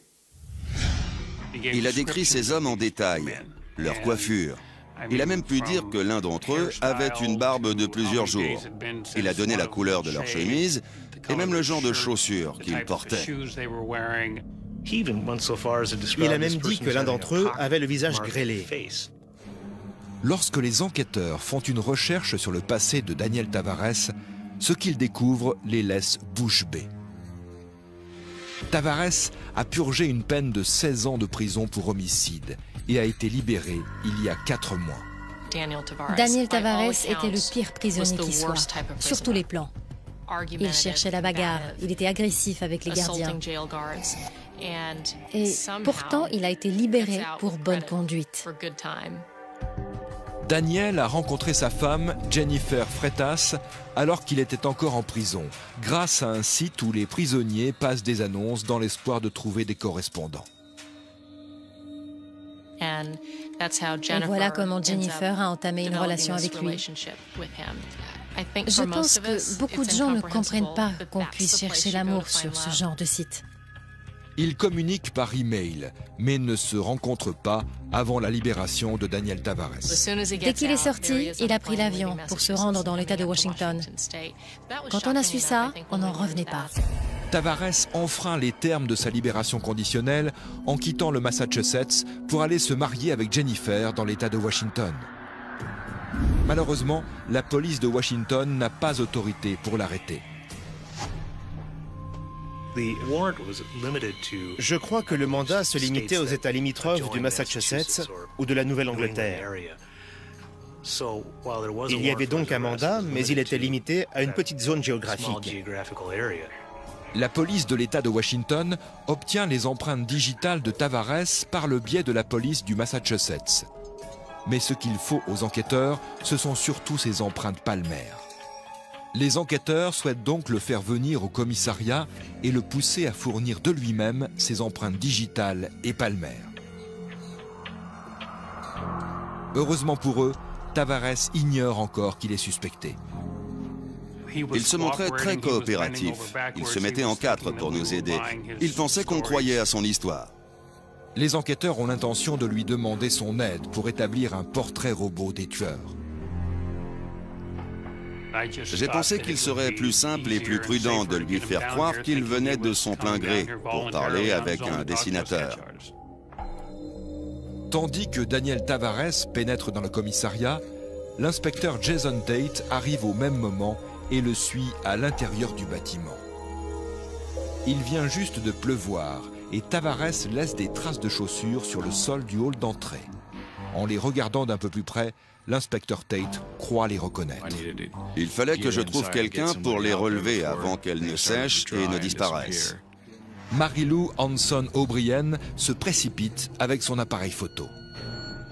Il a décrit ces hommes en détail, leur coiffure, Il a même pu dire que l'un d'entre eux avait une barbe de plusieurs jours. Il a donné la couleur de leur chemise et même le genre de chaussures qu'ils portaient.
Il a même dit que l'un d'entre eux avait le visage grêlé.
Lorsque les enquêteurs font une recherche sur le passé de Daniel Tavares, ce qu'ils découvrent les laisse bouche bée. Tavares a purgé une peine de 16 ans de prison pour homicide et a été libéré il y a 4 mois.
Daniel Tavares était le pire prisonnier qui soit, sur tous les plans. Il cherchait la bagarre, il était agressif avec les gardiens. Et pourtant, il a été libéré pour bonne conduite.
Daniel a rencontré sa femme, Jennifer Freitas, alors qu'il était encore en prison, grâce à un site où les prisonniers passent des annonces dans l'espoir de trouver des correspondants.
Et voilà comment Jennifer a entamé une relation avec lui. Je pense que beaucoup de gens ne comprennent pas qu'on puisse chercher l'amour sur ce genre de site.
Ils communiquent par email, mais ne se rencontrent pas avant la libération de Daniel Tavares.
Dès qu'il est sorti, il a pris l'avion pour se rendre dans l'État de Washington. Quand on a su ça, on n'en revenait pas.
Tavares enfreint les termes de sa libération conditionnelle en quittant le Massachusetts pour aller se marier avec Jennifer dans l'État de Washington. Malheureusement, la police de Washington n'a pas autorité pour l'arrêter.
Je crois que le mandat se limitait aux États limitrophes du Massachusetts ou de la Nouvelle-Angleterre. Il y avait donc un mandat, mais il était limité à une petite zone géographique.
La police de l'État de Washington obtient les empreintes digitales de Tavares par le biais de la police du Massachusetts. Mais ce qu'il faut aux enquêteurs, ce sont surtout ces empreintes palmaires. Les enquêteurs souhaitent donc le faire venir au commissariat et le pousser à fournir de lui-même ses empreintes digitales et palmaires. Heureusement pour eux, Tavares ignore encore qu'il est suspecté.
Il se montrait très coopératif. Il se mettait en quatre pour nous aider. Il pensait qu'on croyait à son histoire.
Les enquêteurs ont l'intention de lui demander son aide pour établir un portrait robot des tueurs.
J'ai pensé qu'il serait plus simple et plus prudent de lui faire croire qu'il venait de son plein gré pour parler avec un dessinateur.
Tandis que Daniel Tavares pénètre dans le commissariat, l'inspecteur Jason Tate arrive au même moment et le suit à l'intérieur du bâtiment. Il vient juste de pleuvoir et Tavares laisse des traces de chaussures sur le sol du hall d'entrée. En les regardant d'un peu plus près, l'inspecteur Tate croit les reconnaître.
Il fallait que je trouve quelqu'un pour les relever avant qu'elles ne sèchent et ne disparaissent.
Mary-Lou Hanson O'Brien se précipite avec son appareil photo.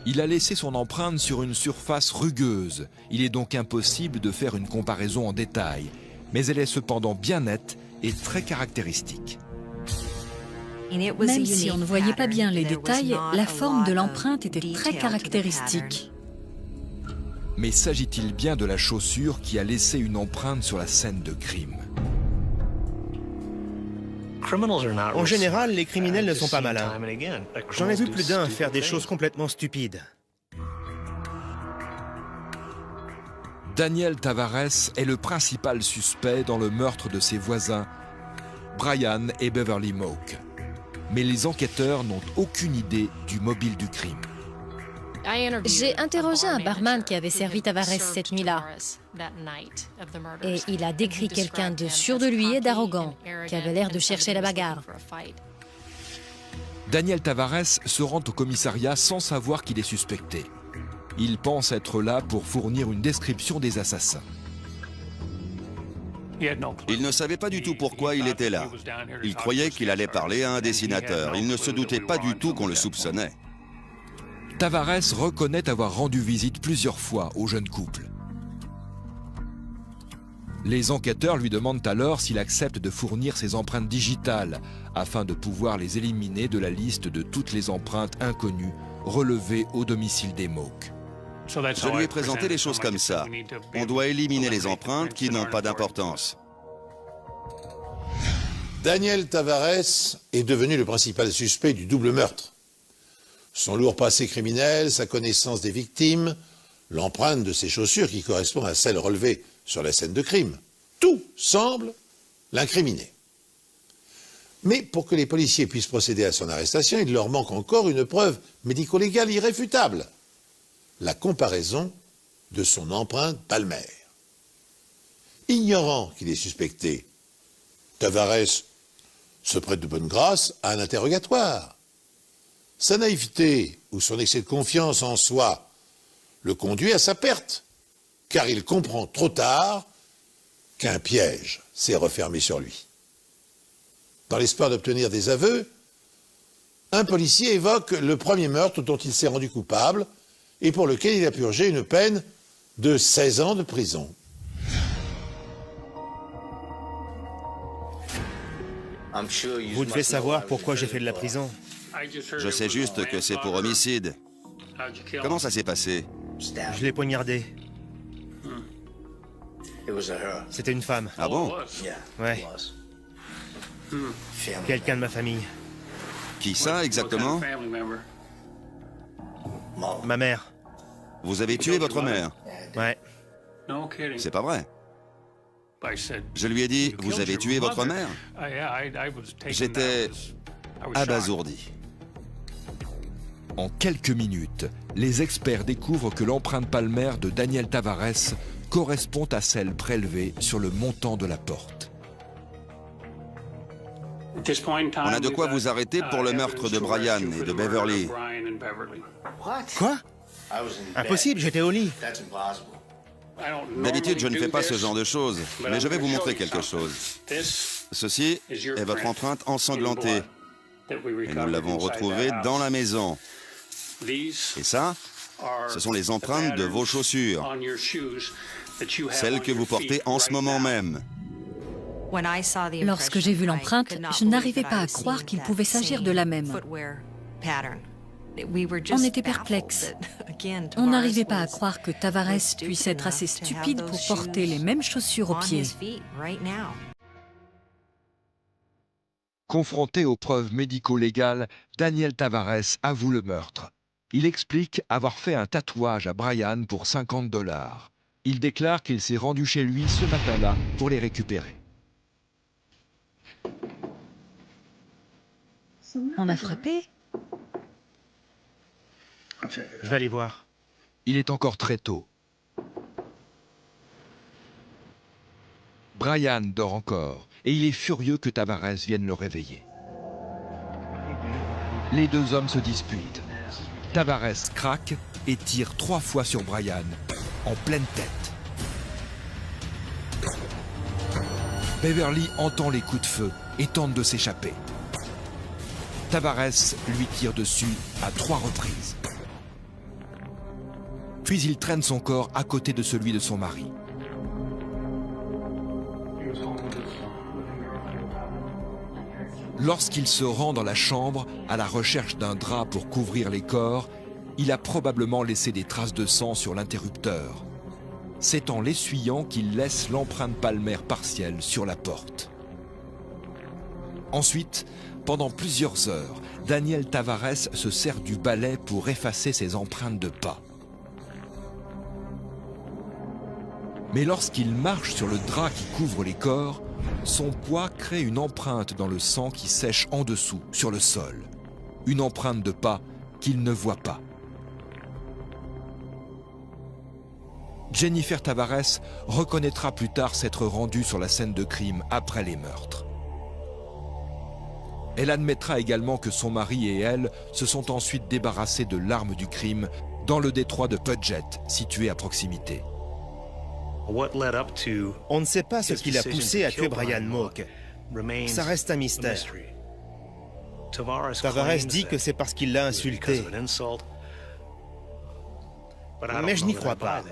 Il a laissé son empreinte sur une surface rugueuse. Il est donc impossible de faire une comparaison en détail, mais elle est cependant bien nette et très caractéristique.
Même si on ne voyait pas bien les détails, la forme de l'empreinte était très caractéristique.
Mais s'agit-il bien de la chaussure qui a laissé une empreinte sur la scène de crime?
En général, les criminels ne sont pas malins. J'en ai vu plus d'un faire des choses complètement stupides.
Daniel Tavares est le principal suspect dans le meurtre de ses voisins, Brian et Beverly Moak. Mais les enquêteurs n'ont aucune idée du mobile du crime.
J'ai interrogé un barman qui avait servi Tavares cette nuit-là. Et il a décrit quelqu'un de sûr de lui et d'arrogant, qui avait l'air de chercher la bagarre.
Daniel Tavares se rend au commissariat sans savoir qu'il est suspecté. Il pense être là pour fournir une description des assassins.
Il ne savait pas du tout pourquoi il était là. Il croyait qu'il allait parler à un dessinateur. Il ne se doutait pas du tout qu'on le soupçonnait.
Tavares reconnaît avoir rendu visite plusieurs fois au jeune couple. Les enquêteurs lui demandent alors s'il accepte de fournir ses empreintes digitales afin de pouvoir les éliminer de la liste de toutes les empreintes inconnues relevées au domicile des Moak.
Je lui ai présenté les choses comme ça. On doit éliminer les empreintes qui n'ont pas d'importance.
Daniel Tavares est devenu le principal suspect du double meurtre. Son lourd passé criminel, sa connaissance des victimes, l'empreinte de ses chaussures qui correspond à celle relevée sur la scène de crime. Tout semble l'incriminer. Mais pour que les policiers puissent procéder à son arrestation, il leur manque encore une preuve médico-légale irréfutable. La comparaison de son empreinte palmaire. Ignorant qu'il est suspecté, Tavares se prête de bonne grâce à un interrogatoire. Sa naïveté ou son excès de confiance en soi le conduit à sa perte, car il comprend trop tard qu'un piège s'est refermé sur lui. Dans l'espoir d'obtenir des aveux, un policier évoque le premier meurtre dont il s'est rendu coupable et pour lequel il a purgé une peine de 16 ans de prison.
Vous devez savoir pourquoi j'ai fait de la prison.
Je sais juste que c'est pour homicide. Comment ça s'est passé?
Je l'ai poignardé. C'était une femme.
Ah bon?
Ouais. Quelqu'un de ma famille.
Qui ça exactement?
Ma mère.
Vous avez tué votre mère?
Ouais.
C'est pas vrai. Je lui ai dit, vous avez tué votre mère? J'étais abasourdi.
En quelques minutes, les experts découvrent que l'empreinte palmaire de Daniel Tavares correspond à celle prélevée sur le montant de la porte.
On a de quoi vous arrêter pour le meurtre de Brian et de Beverly.
Quoi? Impossible, j'étais au lit.
D'habitude, je ne fais pas ce genre de choses, mais je vais vous montrer quelque chose. Ceci est votre empreinte ensanglantée. Et nous l'avons retrouvée dans la maison. Et ça, ce sont les empreintes de vos chaussures, celles que vous portez en ce moment même.
Lorsque j'ai vu l'empreinte, je n'arrivais pas à croire qu'il pouvait s'agir de la même. On était perplexes. On n'arrivait pas à croire que Tavares puisse être assez stupide pour porter les mêmes chaussures aux pieds.
Confronté aux preuves médico-légales, Daniel Tavares avoue le meurtre. Il explique avoir fait un tatouage à Brian pour 50 $. Il déclare qu'il s'est rendu chez lui ce matin-là pour les récupérer.
On m'a frappé.
Je vais aller voir.
Il est encore très tôt. Brian dort encore et il est furieux que Tavares vienne le réveiller. Les deux hommes se disputent. Tavares craque et tire 3 fois sur Brian, en pleine tête. Beverly entend les coups de feu et tente de s'échapper. Tavares lui tire dessus à 3 reprises. Puis il traîne son corps à côté de celui de son mari. Lorsqu'il se rend dans la chambre à la recherche d'un drap pour couvrir les corps, il a probablement laissé des traces de sang sur l'interrupteur. C'est en l'essuyant qu'il laisse l'empreinte palmaire partielle sur la porte. Ensuite, pendant plusieurs heures, Daniel Tavares se sert du balai pour effacer ses empreintes de pas. Mais lorsqu'il marche sur le drap qui couvre les corps, son poids crée une empreinte dans le sang qui sèche en dessous, sur le sol. Une empreinte de pas qu'il ne voit pas. Jennifer Tavares reconnaîtra plus tard s'être rendue sur la scène de crime après les meurtres. Elle admettra également que son mari et elle se sont ensuite débarrassés de l'arme du crime dans le détroit de Puget, situé à proximité.
On ne sait pas ce qui l'a poussé à tuer Brian Moak. Ça reste un mystère. Tavares dit que c'est parce qu'il l'a insulté. Mais je n'y crois pas.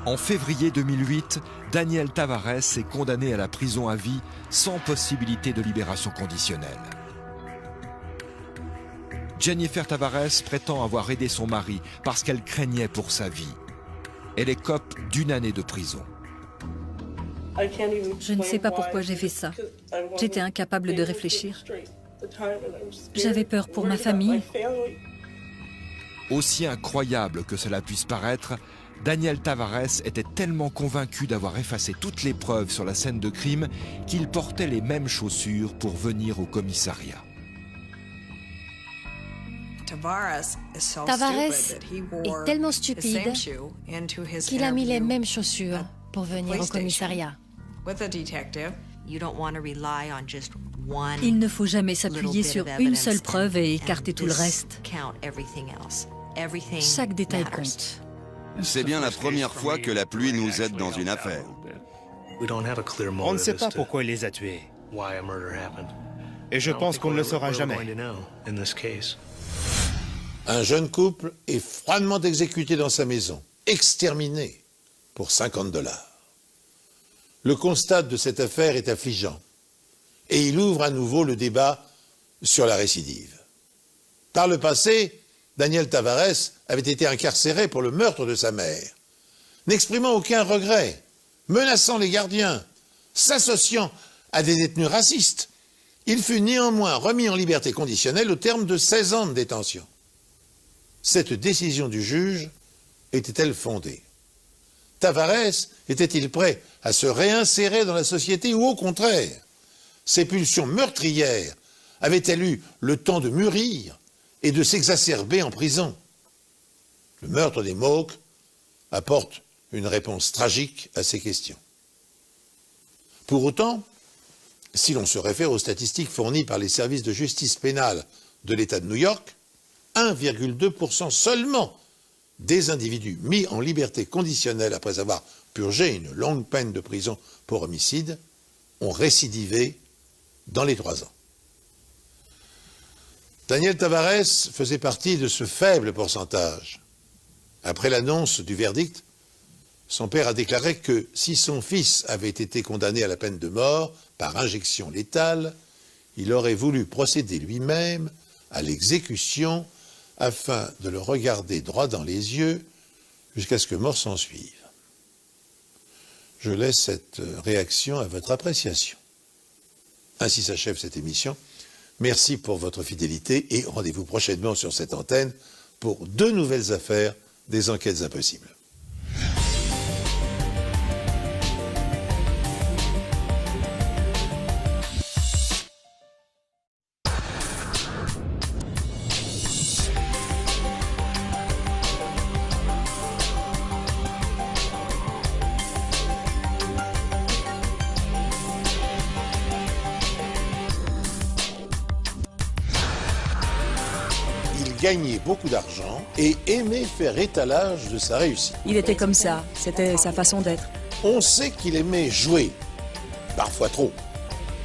En février 2008, Daniel Tavares est condamné à la prison à vie sans possibilité de libération conditionnelle. Jennifer Tavares prétend avoir aidé son mari parce qu'elle craignait pour sa vie. Elle écope d'1 année de prison.
Je ne sais pas pourquoi j'ai fait ça. J'étais incapable de réfléchir. J'avais peur pour ma famille.
Aussi incroyable que cela puisse paraître, Daniel Tavares était tellement convaincu d'avoir effacé toutes les preuves sur la scène de crime qu'il portait les mêmes chaussures pour venir au commissariat.
Tavares est tellement stupide qu'il a mis les mêmes chaussures pour venir au commissariat.
Il ne faut jamais s'appuyer sur une seule preuve et écarter tout le reste. Chaque détail compte.
C'est bien la première fois que la pluie nous aide dans une affaire.
On ne sait pas pourquoi il les a tués. Et je pense qu'on ne le saura jamais.
Un jeune couple est froidement exécuté dans sa maison, exterminé pour 50 $. Le constat de cette affaire est affligeant et il ouvre à nouveau le débat sur la récidive. Par le passé, Daniel Tavares avait été incarcéré pour le meurtre de sa mère, n'exprimant aucun regret, menaçant les gardiens, s'associant à des détenus racistes. Il fut néanmoins remis en liberté conditionnelle au terme de 16 ans de détention. Cette décision du juge était-elle fondée? Tavares était-il prêt à se réinsérer dans la société ou au contraire, ses pulsions meurtrières avaient-elles eu le temps de mûrir et de s'exacerber en prison? Le meurtre des Mohawks apporte une réponse tragique à ces questions. Pour autant, si l'on se réfère aux statistiques fournies par les services de justice pénale de l'État de New York, 1,2% seulement des individus mis en liberté conditionnelle après avoir purgé une longue peine de prison pour homicide ont récidivé dans les 3 ans. Daniel Tavares faisait partie de ce faible pourcentage. Après l'annonce du verdict, son père a déclaré que si son fils avait été condamné à la peine de mort par injection létale, il aurait voulu procéder lui-même à l'exécution afin de le regarder droit dans les yeux jusqu'à ce que mort s'en suive. Je laisse cette réaction à votre appréciation. Ainsi s'achève cette émission. Merci pour votre fidélité et rendez-vous prochainement sur cette antenne pour 2 nouvelles affaires des enquêtes impossibles. Gagnait beaucoup d'argent et aimait faire étalage de sa réussite.
Il était comme ça, c'était sa façon d'être.
On sait qu'il aimait jouer, parfois trop.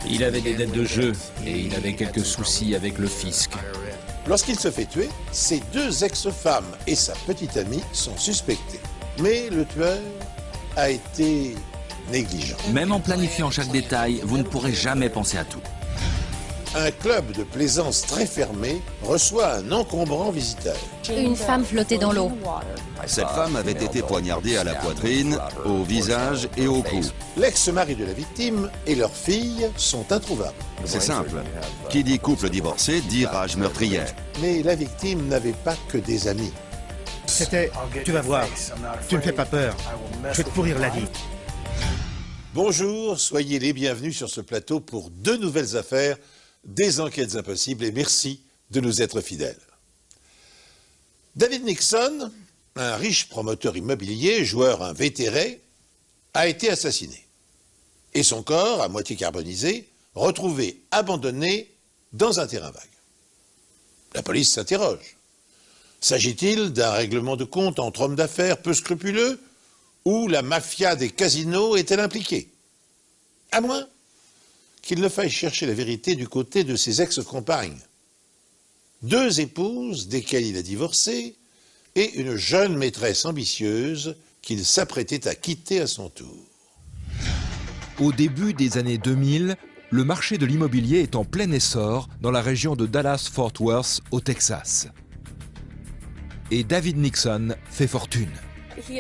Il avait des dettes de jeu et il avait quelques soucis avec le fisc.
Lorsqu'il se fait tuer, ses 2 ex-femmes et sa petite amie sont suspectées. Mais le tueur a été négligent.
Même en planifiant chaque détail, vous ne pourrez jamais penser à tout.
Un club de plaisance très fermé reçoit un encombrant visiteur.
Une femme flottait dans l'eau.
Cette femme avait été poignardée à la poitrine, au visage et au cou.
L'ex-mari de la victime et leur fille sont introuvables.
C'est simple. Qui dit couple divorcé dit rage meurtrière.
Mais la victime n'avait pas que des amis.
C'était « Tu vas voir, tu ne fais pas peur, je vais te pourrir la vie ».
Bonjour, soyez les bienvenus sur ce plateau pour 2 nouvelles affaires des enquêtes impossibles et merci de nous être fidèles. David Nixon, un riche promoteur immobilier, joueur invétéré, a été assassiné. Et son corps, à moitié carbonisé, retrouvé abandonné dans un terrain vague. La police s'interroge. S'agit-il d'un règlement de compte entre hommes d'affaires peu scrupuleux ou la mafia des casinos est-elle impliquée? À moins qu'il ne faille chercher la vérité du côté de ses ex-compagnes. 2 épouses desquelles il a divorcé et une jeune maîtresse ambitieuse qu'il s'apprêtait à quitter à son tour.
Au début des années 2000, le marché de l'immobilier est en plein essor dans la région de Dallas-Fort Worth au Texas. Et David Nixon fait fortune.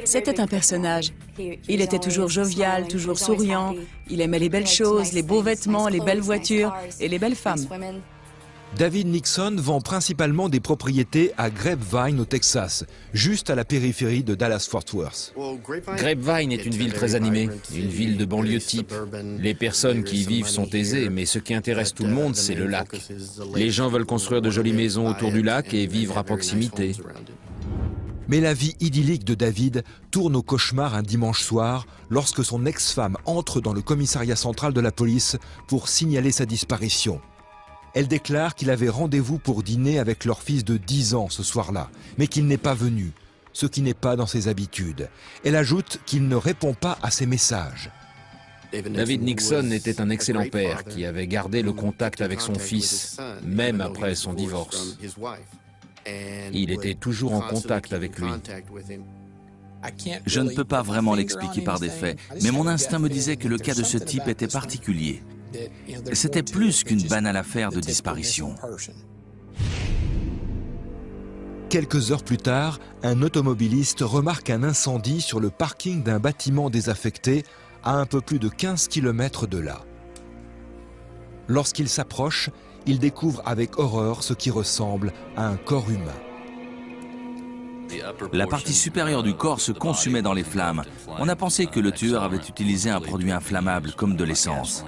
C'était un personnage. Il était toujours jovial, toujours souriant. Il aimait les belles choses, les beaux vêtements, les belles voitures et les belles femmes.
David Nixon vend principalement des propriétés à Grapevine au Texas, juste à la périphérie de Dallas-Fort Worth.
Grapevine est une ville très animée, une ville de banlieue type. Les personnes qui y vivent sont aisées, mais ce qui intéresse tout le monde, c'est le lac. Les gens veulent construire de jolies maisons autour du lac et vivre à proximité.
Mais la vie idyllique de David tourne au cauchemar un dimanche soir lorsque son ex-femme entre dans le commissariat central de la police pour signaler sa disparition. Elle déclare qu'il avait rendez-vous pour dîner avec leur fils de 10 ans ce soir-là, mais qu'il n'est pas venu, ce qui n'est pas dans ses habitudes. Elle ajoute qu'il ne répond pas à ses messages.
David Nixon était un excellent père qui avait gardé le contact avec son fils, même après son divorce. Il était toujours en contact avec lui.
Je ne peux pas vraiment l'expliquer par des faits, mais mon instinct me disait que le cas de ce type était particulier. C'était plus qu'une banale affaire de disparition.
Quelques heures plus tard, un automobiliste remarque un incendie sur le parking d'un bâtiment désaffecté à un peu plus de 15 km de là. Lorsqu'il s'approche, il découvre avec horreur ce qui ressemble à un corps humain.
La partie supérieure du corps se consumait dans les flammes. On a pensé que le tueur avait utilisé un produit inflammable comme de l'essence.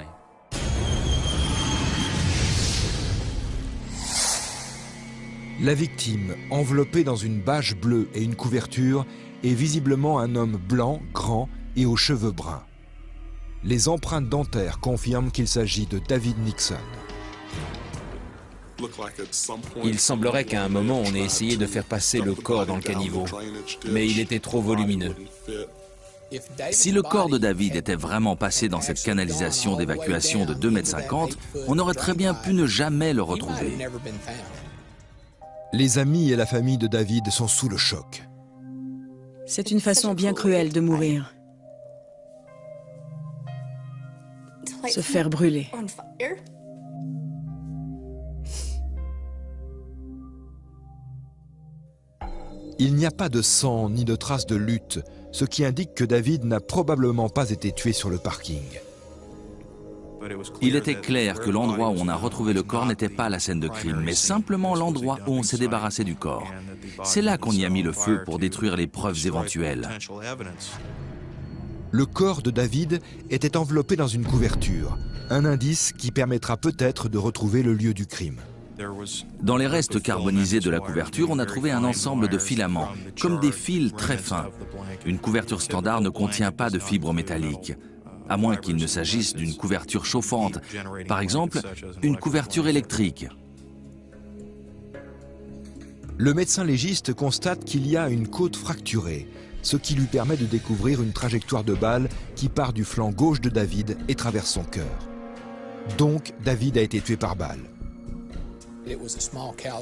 La victime, enveloppée dans une bâche bleue et une couverture, est visiblement un homme blanc, grand et aux cheveux bruns. Les empreintes dentaires confirment qu'il s'agit de David Nixon.
Il semblerait qu'à un moment on ait essayé de faire passer le corps dans le caniveau, mais il était trop volumineux.
Si le corps de David était vraiment passé dans cette canalisation d'évacuation de 2,50 m, on aurait très bien pu ne jamais le retrouver.
Les amis et la famille de David sont sous le choc.
C'est une façon bien cruelle de mourir. Se faire brûler.
Il n'y a pas de sang ni de traces de lutte, ce qui indique que David n'a probablement pas été tué sur le parking.
Il était clair que l'endroit où on a retrouvé le corps n'était pas la scène de crime, mais simplement l'endroit où on s'est débarrassé du corps. C'est là qu'on y a mis le feu pour détruire les preuves éventuelles.
Le corps de David était enveloppé dans une couverture, un indice qui permettra peut-être de retrouver le lieu du crime.
Dans les restes carbonisés de la couverture, on a trouvé un ensemble de filaments, comme des fils très fins. Une couverture standard ne contient pas de fibres métalliques, à moins qu'il ne s'agisse d'une couverture chauffante, par exemple une couverture électrique.
Le médecin légiste constate qu'il y a une côte fracturée, ce qui lui permet de découvrir une trajectoire de balle qui part du flanc gauche de David et traverse son cœur. Donc, David a été tué par balle.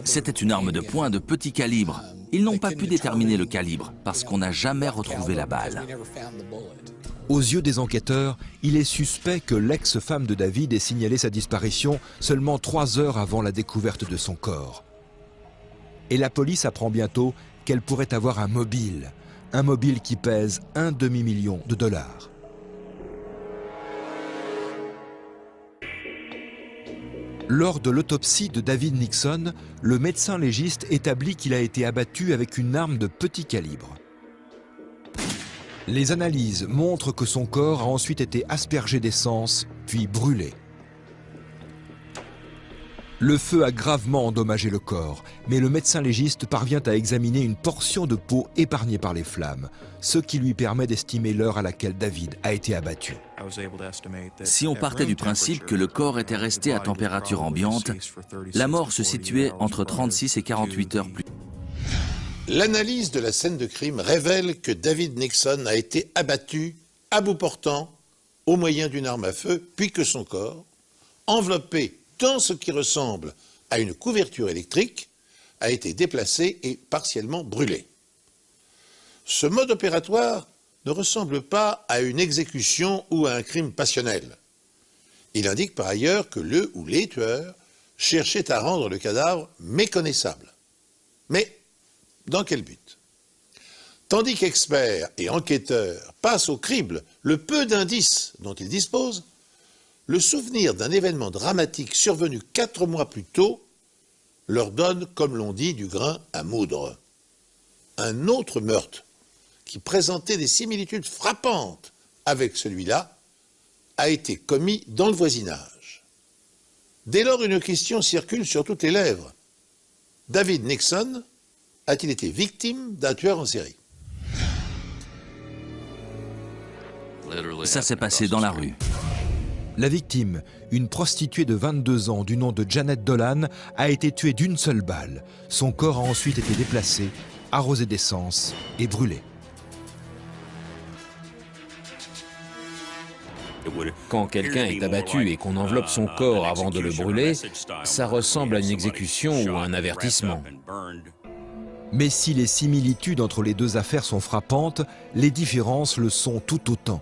C'était une arme de poing de petit calibre. Ils n'ont pas pu déterminer le calibre parce qu'on n'a jamais retrouvé la balle.
Aux yeux des enquêteurs, il est suspect que l'ex-femme de David ait signalé sa disparition seulement 3 heures avant la découverte de son corps. Et la police apprend bientôt qu'elle pourrait avoir un mobile qui pèse $1,5 million. Lors de l'autopsie de David Nixon, le médecin légiste établit qu'il a été abattu avec une arme de petit calibre. Les analyses montrent que son corps a ensuite été aspergé d'essence, puis brûlé. Le feu a gravement endommagé le corps, mais le médecin légiste parvient à examiner une portion de peau épargnée par les flammes, ce qui lui permet d'estimer l'heure à laquelle David a été abattu.
Si on partait du principe que le corps était resté à température ambiante, la mort se situait entre 36 et 48 heures plus tard.
L'analyse de la scène de crime révèle que David Nixon a été abattu à bout portant au moyen d'une arme à feu, puis que son corps, enveloppé dans ce qui ressemble à une couverture électrique, a été déplacé et partiellement brûlé. Ce mode opératoire ne ressemble pas à une exécution ou à un crime passionnel. Il indique par ailleurs que le ou les tueurs cherchaient à rendre le cadavre méconnaissable. Mais dans quel but? Tandis qu'experts et enquêteurs passent au crible le peu d'indices dont ils disposent, le souvenir d'un événement dramatique survenu 4 mois plus tôt leur donne, comme l'on dit, du grain à moudre. Un autre meurtre, qui présentait des similitudes frappantes avec celui-là, a été commis dans le voisinage. Dès lors, une question circule sur toutes les lèvres. David Nixon a-t-il été victime d'un tueur en série?
Ça s'est passé dans la rue.
La victime, une prostituée de 22 ans du nom de Janet Dolan, a été tuée d'une seule balle. Son corps a ensuite été déplacé, arrosé d'essence et brûlé.
Quand quelqu'un est abattu et qu'on enveloppe son corps avant de le brûler, ça ressemble à une exécution ou à un avertissement.
Mais si les similitudes entre les deux affaires sont frappantes, les différences le sont tout autant.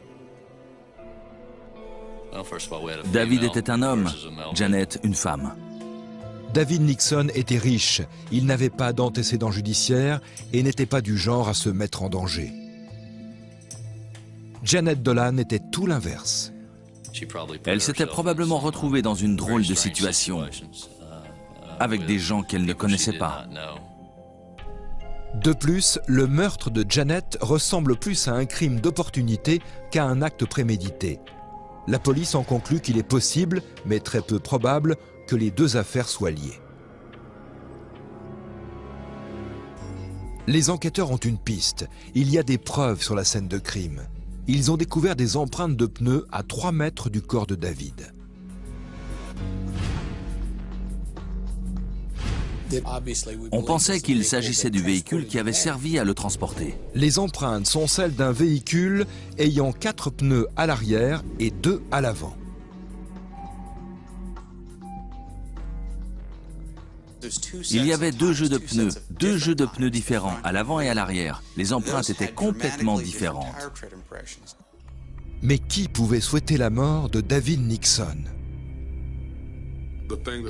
David était un homme, Janet une femme.
David Nixon était riche, il n'avait pas d'antécédents judiciaires et n'était pas du genre à se mettre en danger. Janet Dolan était tout l'inverse.
Elle s'était probablement retrouvée dans une drôle de situation, avec des gens qu'elle ne connaissait pas.
De plus, le meurtre de Janet ressemble plus à un crime d'opportunité qu'à un acte prémédité. La police en conclut qu'il est possible, mais très peu probable, que les deux affaires soient liées. Les enquêteurs ont une piste. Il y a des preuves sur la scène de crime. Ils ont découvert des empreintes de pneus à 3 mètres du corps de David.
On pensait qu'il s'agissait du véhicule qui avait servi à le transporter.
Les empreintes sont celles d'un véhicule ayant 4 pneus à l'arrière et 2 à l'avant.
Il y avait 2 jeux de pneus différents, à l'avant et à l'arrière. Les empreintes étaient complètement différentes.
Mais qui pouvait souhaiter la mort de David Nixon?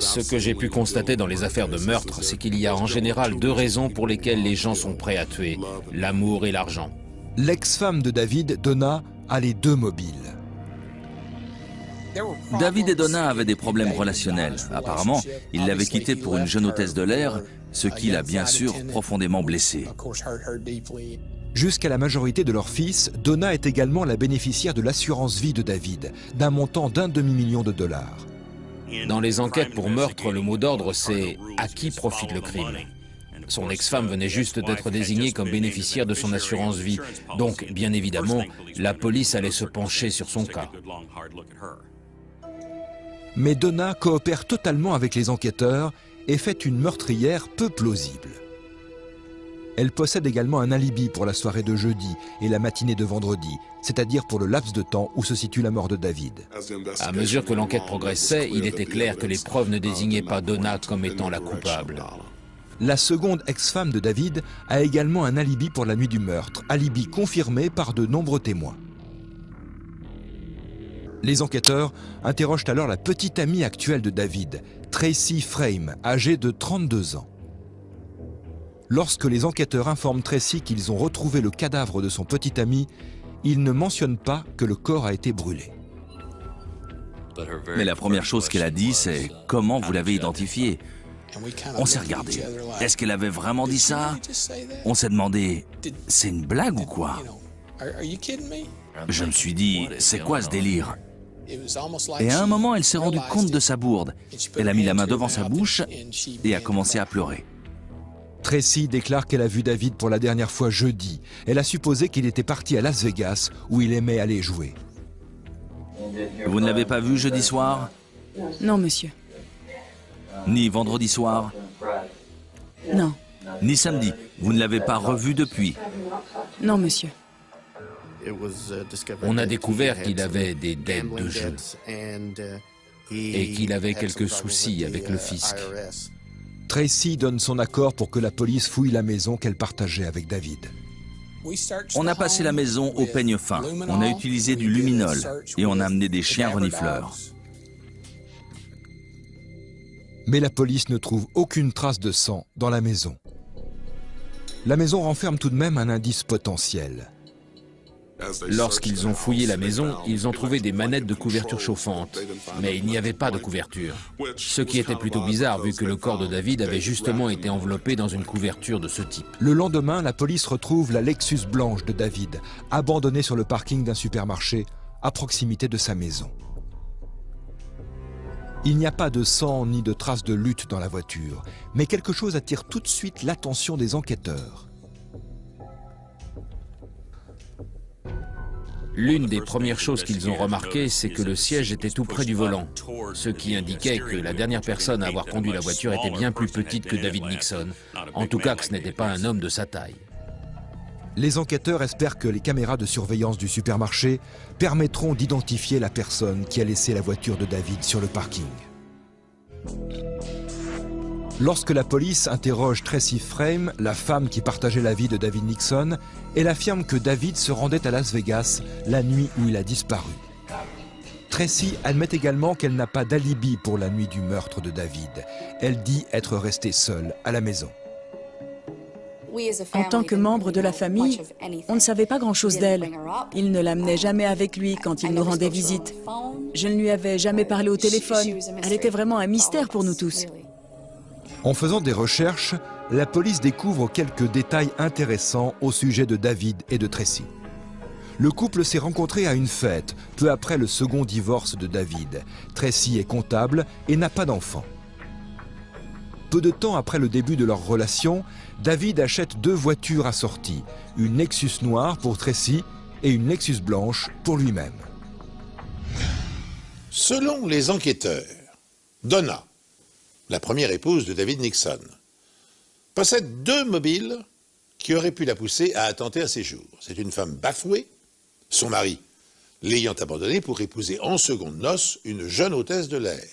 Ce que j'ai pu constater dans les affaires de meurtre, c'est qu'il y a en général 2 raisons pour lesquelles les gens sont prêts à tuer, l'amour et l'argent.
L'ex-femme de David, Donna, a les 2 mobiles.
David et Donna avaient des problèmes relationnels. Apparemment, il l'avait quittée pour une jeune hôtesse de l'air, ce qui l'a bien sûr profondément blessée.
Jusqu'à la majorité de leur fils, Donna est également la bénéficiaire de l'assurance vie de David, d'un montant d'1 demi-million de dollars.
Dans les enquêtes pour meurtre, le mot d'ordre c'est « à qui profite le crime ». Son ex-femme venait juste d'être désignée comme bénéficiaire de son assurance vie, donc bien évidemment, la police allait se pencher sur son cas.
Mais Donna coopère totalement avec les enquêteurs et fait une meurtrière peu plausible. Elle possède également un alibi pour la soirée de jeudi et la matinée de vendredi, c'est-à-dire pour le laps de temps où se situe la mort de David.
À mesure que l'enquête progressait, il était clair que les preuves ne désignaient pas Donna comme étant la coupable.
La seconde ex-femme de David a également un alibi pour la nuit du meurtre, alibi confirmé par de nombreux témoins. Les enquêteurs interrogent alors la petite amie actuelle de David, Tracy Frame, âgée de 32 ans. Lorsque les enquêteurs informent Tracy qu'ils ont retrouvé le cadavre de son petit ami, ils ne mentionnent pas que le corps a été brûlé.
Mais la première chose qu'elle a dit, c'est « Comment vous l'avez identifié ?» On s'est regardé. Est-ce qu'elle avait vraiment dit ça? On s'est demandé « C'est une blague ou quoi ?» Je me suis dit « C'est quoi ce délire ?» Et à un moment, elle s'est rendue compte de sa bourde. Elle a mis la main devant sa bouche et a commencé à pleurer.
Tracy déclare qu'elle a vu David pour la dernière fois jeudi. Elle a supposé qu'il était parti à Las Vegas, où il aimait aller jouer.
Vous ne l'avez pas vu jeudi soir?
Non, monsieur.
Ni vendredi soir?
Non.
Ni samedi? Vous ne l'avez pas revu depuis?
Non, monsieur.
On a découvert qu'il avait des dettes de jeu et qu'il avait quelques soucis avec le fisc.
Tracy donne son accord pour que la police fouille la maison qu'elle partageait avec David.
On a passé la maison au peigne fin. On a utilisé du luminol et on a amené des chiens renifleurs.
Mais la police ne trouve aucune trace de sang dans la maison. La maison renferme tout de même un indice potentiel.
Lorsqu'ils ont fouillé la maison, ils ont trouvé des manettes de couverture chauffantes, mais il n'y avait pas de couverture. Ce qui était plutôt bizarre vu que le corps de David avait justement été enveloppé dans une couverture de ce type.
Le lendemain, la police retrouve la Lexus blanche de David, abandonnée sur le parking d'un supermarché, à proximité de sa maison. Il n'y a pas de sang ni de traces de lutte dans la voiture, mais quelque chose attire tout de suite l'attention des enquêteurs.
L'une des premières choses qu'ils ont remarquées, c'est que le siège était tout près du volant, ce qui indiquait que la dernière personne à avoir conduit la voiture était bien plus petite que David Nixon, en tout cas que ce n'était pas un homme de sa taille.
Les enquêteurs espèrent que les caméras de surveillance du supermarché permettront d'identifier la personne qui a laissé la voiture de David sur le parking. Lorsque la police interroge Tracy Frame, la femme qui partageait la vie de David Nixon, elle affirme que David se rendait à Las Vegas la nuit où il a disparu. Tracy admet également qu'elle n'a pas d'alibi pour la nuit du meurtre de David. Elle dit être restée seule à la maison.
En tant que membre de la famille, on ne savait pas grand-chose d'elle. Il ne l'amenait jamais avec lui quand il nous rendait visite. Je ne lui avais jamais parlé au téléphone. Elle était vraiment un mystère pour nous tous.
En faisant des recherches, la police découvre quelques détails intéressants au sujet de David et de Tracy. Le couple s'est rencontré à une fête, peu après le second divorce de David. Tracy est comptable et n'a pas d'enfant. Peu de temps après le début de leur relation, David achète 2 voitures assorties, une Lexus noire pour Tracy et une Lexus blanche pour lui-même.
Selon les enquêteurs, Donna, la première épouse de David Nixon, possède 2 mobiles qui auraient pu la pousser à attenter à ses jours. C'est une femme bafouée, son mari l'ayant abandonnée pour épouser en secondes noces une jeune hôtesse de l'air.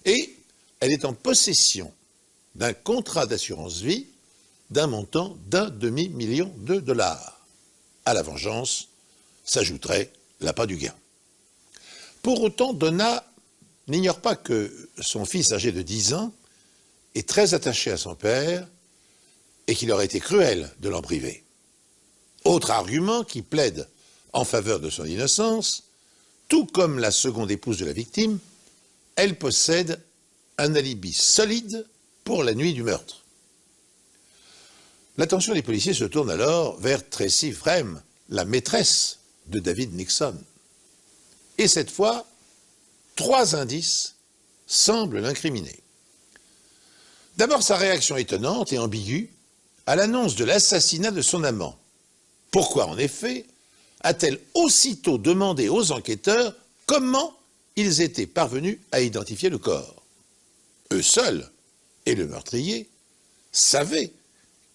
Et elle est en possession d'un contrat d'assurance vie d'un montant d'1,5 million de dollars. À la vengeance s'ajouterait l'appât du gain. Pour autant, Donna n'ignore pas que son fils âgé de 10 ans est très attaché à son père et qu'il aurait été cruel de l'en priver. Autre argument qui plaide en faveur de son innocence, tout comme la seconde épouse de la victime, elle possède un alibi solide pour la nuit du meurtre. L'attention des policiers se tourne alors vers Tracy Frame, la maîtresse de David Nixon. Et cette fois, 3 indices semblent l'incriminer. D'abord, sa réaction étonnante et ambiguë à l'annonce de l'assassinat de son amant. Pourquoi, en effet, a-t-elle aussitôt demandé aux enquêteurs comment ils étaient parvenus à identifier le corps? Eux seuls, et le meurtrier, savaient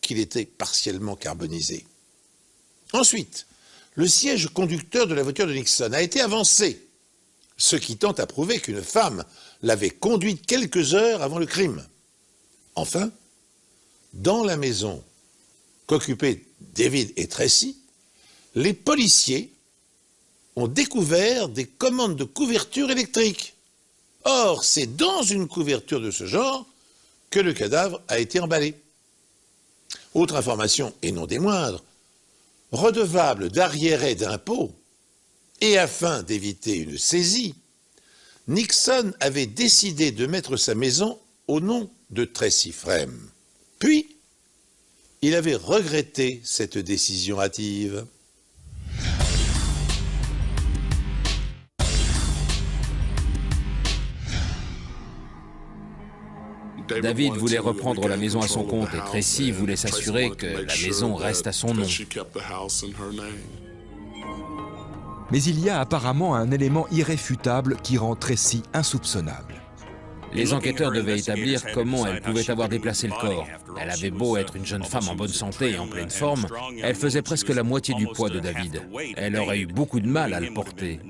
qu'il était partiellement carbonisé. Ensuite, le siège conducteur de la voiture de Nixon a été avancé, ce qui tend à prouver qu'une femme l'avait conduite quelques heures avant le crime. Enfin, dans la maison qu'occupaient David et Tracy, les policiers ont découvert des commandes de couverture électrique. Or, c'est dans une couverture de ce genre que le cadavre a été emballé. Autre information, et non des moindres, redevable d'arriérés d'impôts, et afin d'éviter une saisie, Nixon avait décidé de mettre sa maison au nom de Tracy Frame. Puis, il avait regretté cette décision hâtive.
David voulait reprendre la maison à son compte et Tracy voulait s'assurer que la maison reste à son nom.
Mais il y a apparemment un élément irréfutable qui rend Tracy insoupçonnable.
Les enquêteurs devaient établir comment elle pouvait avoir déplacé le corps. Elle avait beau être une jeune femme en bonne santé et en pleine forme, elle faisait presque la moitié du poids de David. Elle aurait eu beaucoup de mal à le porter.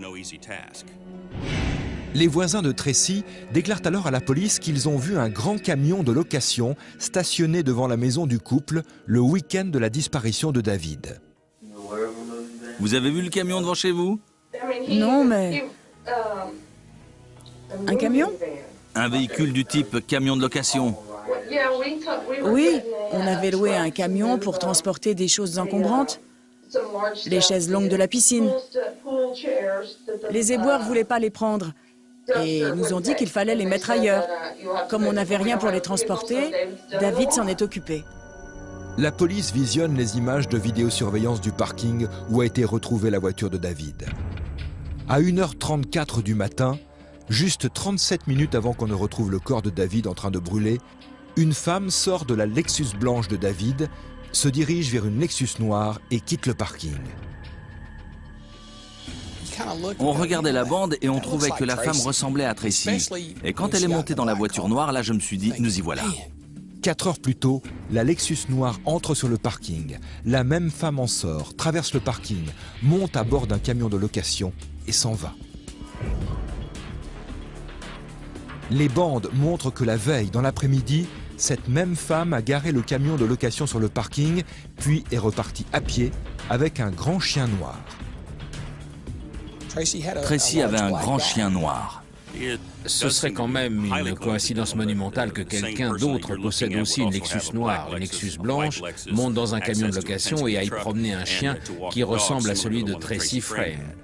Les voisins de Tracy déclarent alors à la police qu'ils ont vu un grand camion de location stationné devant la maison du couple le week-end de la disparition de David.
Vous avez vu le camion devant chez vous?
Non, mais... Un camion?
Un véhicule du type camion de location.
Oui, on avait loué un camion pour transporter des choses encombrantes. les chaises longues de la piscine. Les éboueurs ne voulaient pas les prendre et nous ont dit qu'il fallait les mettre ailleurs. Comme on n'avait rien pour les transporter, David s'en est occupé.
La police visionne les images de vidéosurveillance du parking où a été retrouvée la voiture de David. À 1h34 du matin, juste 37 minutes avant qu'on ne retrouve le corps de David en train de brûler, une femme sort de la Lexus blanche de David, se dirige vers une Lexus noire et quitte le parking.
On regardait la bande et on trouvait que la femme ressemblait à Tracy. Et quand elle est montée dans la voiture noire, là je me suis dit, nous y voilà.
4 heures plus tôt, la Lexus noire entre sur le parking. La même femme en sort, traverse le parking, monte à bord d'un camion de location et s'en va. Les bandes montrent que la veille, dans l'après-midi, cette même femme a garé le camion de location sur le parking, puis est repartie à pied avec un grand chien noir.
Tracy avait un grand chien noir.
Ce serait quand même une coïncidence monumentale que quelqu'un d'autre possède aussi une Lexus noire, une Lexus blanche, monte dans un camion de location et aille promener un chien qui ressemble à celui de Tracy Frame.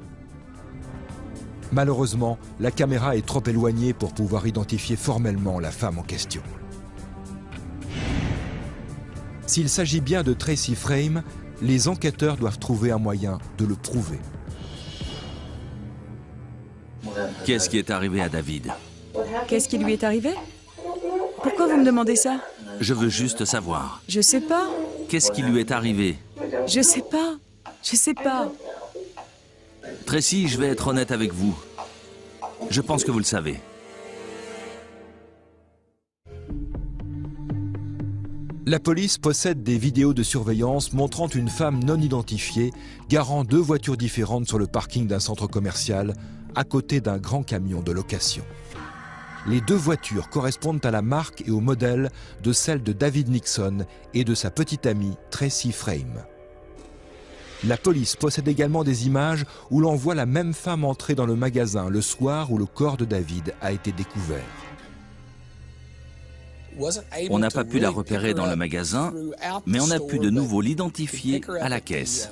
Malheureusement, la caméra est trop éloignée pour pouvoir identifier formellement la femme en question. S'il s'agit bien de Tracy Frame, les enquêteurs doivent trouver un moyen de le prouver.
Qu'est-ce qui est arrivé à David?
Qu'est-ce qui lui est arrivé? Pourquoi vous me demandez ça?
Je veux juste savoir.
Je sais pas.
Qu'est-ce qui lui est arrivé?
Je sais pas. Je sais pas.
Tracy, je vais être honnête avec vous. Je pense que vous le savez.
La police possède des vidéos de surveillance montrant une femme non identifiée garant 2 voitures différentes sur le parking d'un centre commercial à côté d'un grand camion de location. Les 2 voitures correspondent à la marque et au modèle de celle de David Nixon et de sa petite amie Tracy Frame. La police possède également des images où l'on voit la même femme entrer dans le magasin le soir où le corps de David a été découvert.
On n'a pas pu la repérer dans le magasin, mais on a pu de nouveau l'identifier à la caisse.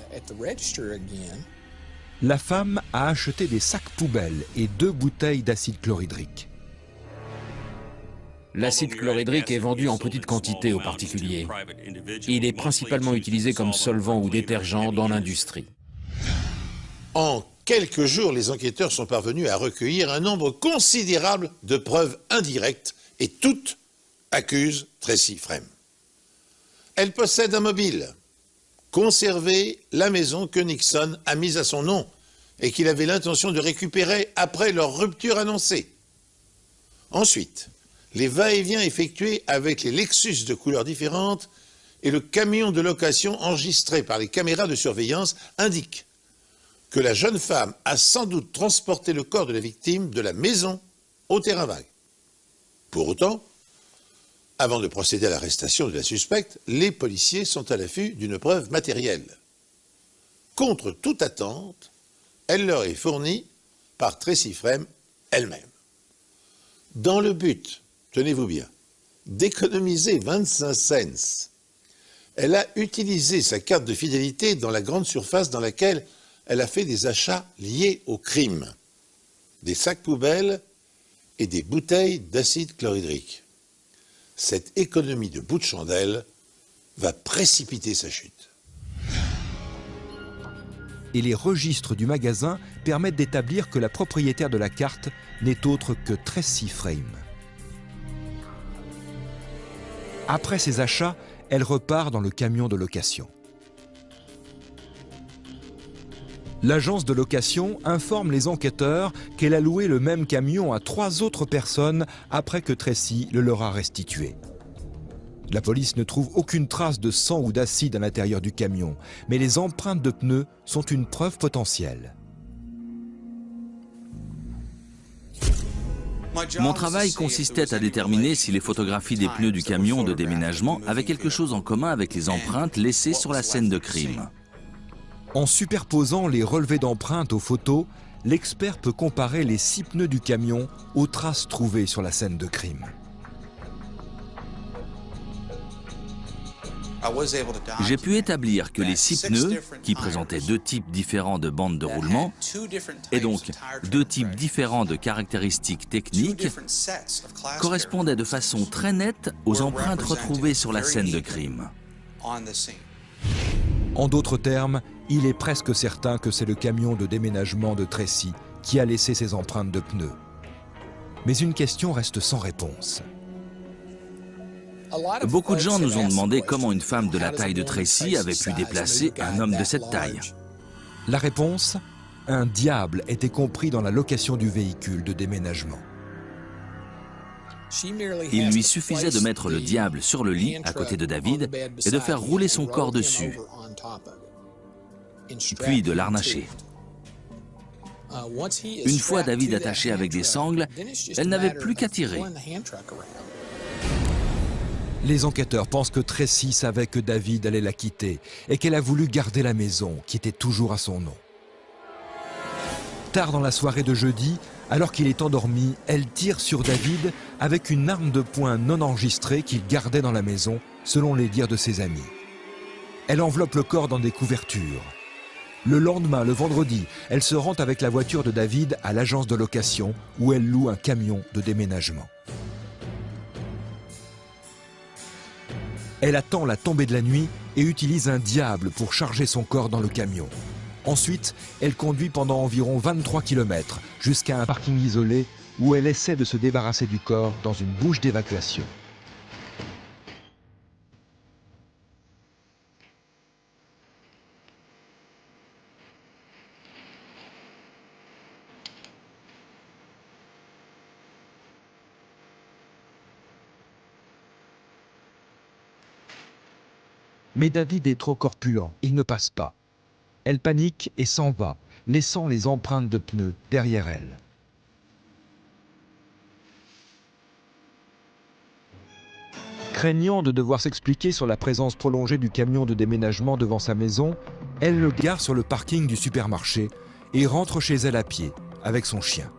La femme a acheté des sacs poubelles et 2 bouteilles d'acide chlorhydrique.
L'acide chlorhydrique est vendu en petite quantité aux particuliers. Il est principalement utilisé comme solvant ou détergent dans l'industrie.
En quelques jours, les enquêteurs sont parvenus à recueillir un nombre considérable de preuves indirectes et toutes accusent Tracy Frame. Elle possède un mobile, conservé la maison que Nixon a mise à son nom et qu'il avait l'intention de récupérer après leur rupture annoncée. Ensuite, les va-et-vient effectués avec les Lexus de couleurs différentes et le camion de location enregistré par les caméras de surveillance indiquent que la jeune femme a sans doute transporté le corps de la victime de la maison au terrain vague. Pour autant, avant de procéder à l'arrestation de la suspecte, les policiers sont à l'affût d'une preuve matérielle. Contre toute attente, elle leur est fournie par Tracy Frame elle-même. Dans le but, tenez-vous bien, d'économiser 25 cents, elle a utilisé sa carte de fidélité dans la grande surface dans laquelle elle a fait des achats liés au crime, des sacs poubelles et des bouteilles d'acide chlorhydrique. Cette économie de bout de chandelle va précipiter sa chute.
Et les registres du magasin permettent d'établir que la propriétaire de la carte n'est autre que Tracy Frame. Après ses achats, elle repart dans le camion de location. L'agence de location informe les enquêteurs qu'elle a loué le même camion à 3 autres personnes après que Tracy le leur a restitué. La police ne trouve aucune trace de sang ou d'acide à l'intérieur du camion, mais les empreintes de pneus sont une preuve potentielle.
Mon travail consistait à déterminer si les photographies des pneus du camion de déménagement avaient quelque chose en commun avec les empreintes laissées sur la scène de crime.
En superposant les relevés d'empreintes aux photos, l'expert peut comparer les 6 pneus du camion aux traces trouvées sur la scène de crime.
J'ai pu établir que les 6 pneus, qui présentaient 2 types différents de bandes de roulement, et donc 2 types différents de caractéristiques techniques, correspondaient de façon très nette aux empreintes retrouvées sur la scène de crime.
En d'autres termes, il est presque certain que c'est le camion de déménagement de Tracy qui a laissé ses empreintes de pneus. Mais une question reste sans réponse.
Beaucoup de gens nous ont demandé comment une femme de la taille de Tracy avait pu déplacer un homme de cette taille.
La réponse, un diable était compris dans la location du véhicule de déménagement.
Il lui suffisait de mettre le diable sur le lit à côté de David et de faire rouler son corps dessus, puis de l'arnacher. Une fois David attaché avec des sangles, elle n'avait plus qu'à tirer.
Les enquêteurs pensent que Tracy savait que David allait la quitter et qu'elle a voulu garder la maison, qui était toujours à son nom. Tard dans la soirée de jeudi, alors qu'il est endormi, elle tire sur David avec une arme de poing non enregistrée qu'il gardait dans la maison, selon les dires de ses amis. Elle enveloppe le corps dans des couvertures. Le lendemain, le vendredi, elle se rend avec la voiture de David à l'agence de location où elle loue un camion de déménagement. Elle attend la tombée de la nuit et utilise un diable pour charger son corps dans le camion. Ensuite, elle conduit pendant environ 23 km jusqu'à un parking isolé où elle essaie de se débarrasser du corps dans une bouche d'évacuation. Mais David est trop corpulent, il ne passe pas. Elle panique et s'en va, laissant les empreintes de pneus derrière elle. Craignant de devoir s'expliquer sur la présence prolongée du camion de déménagement devant sa maison, elle le gare sur le parking du supermarché et rentre chez elle à pied, avec son chien.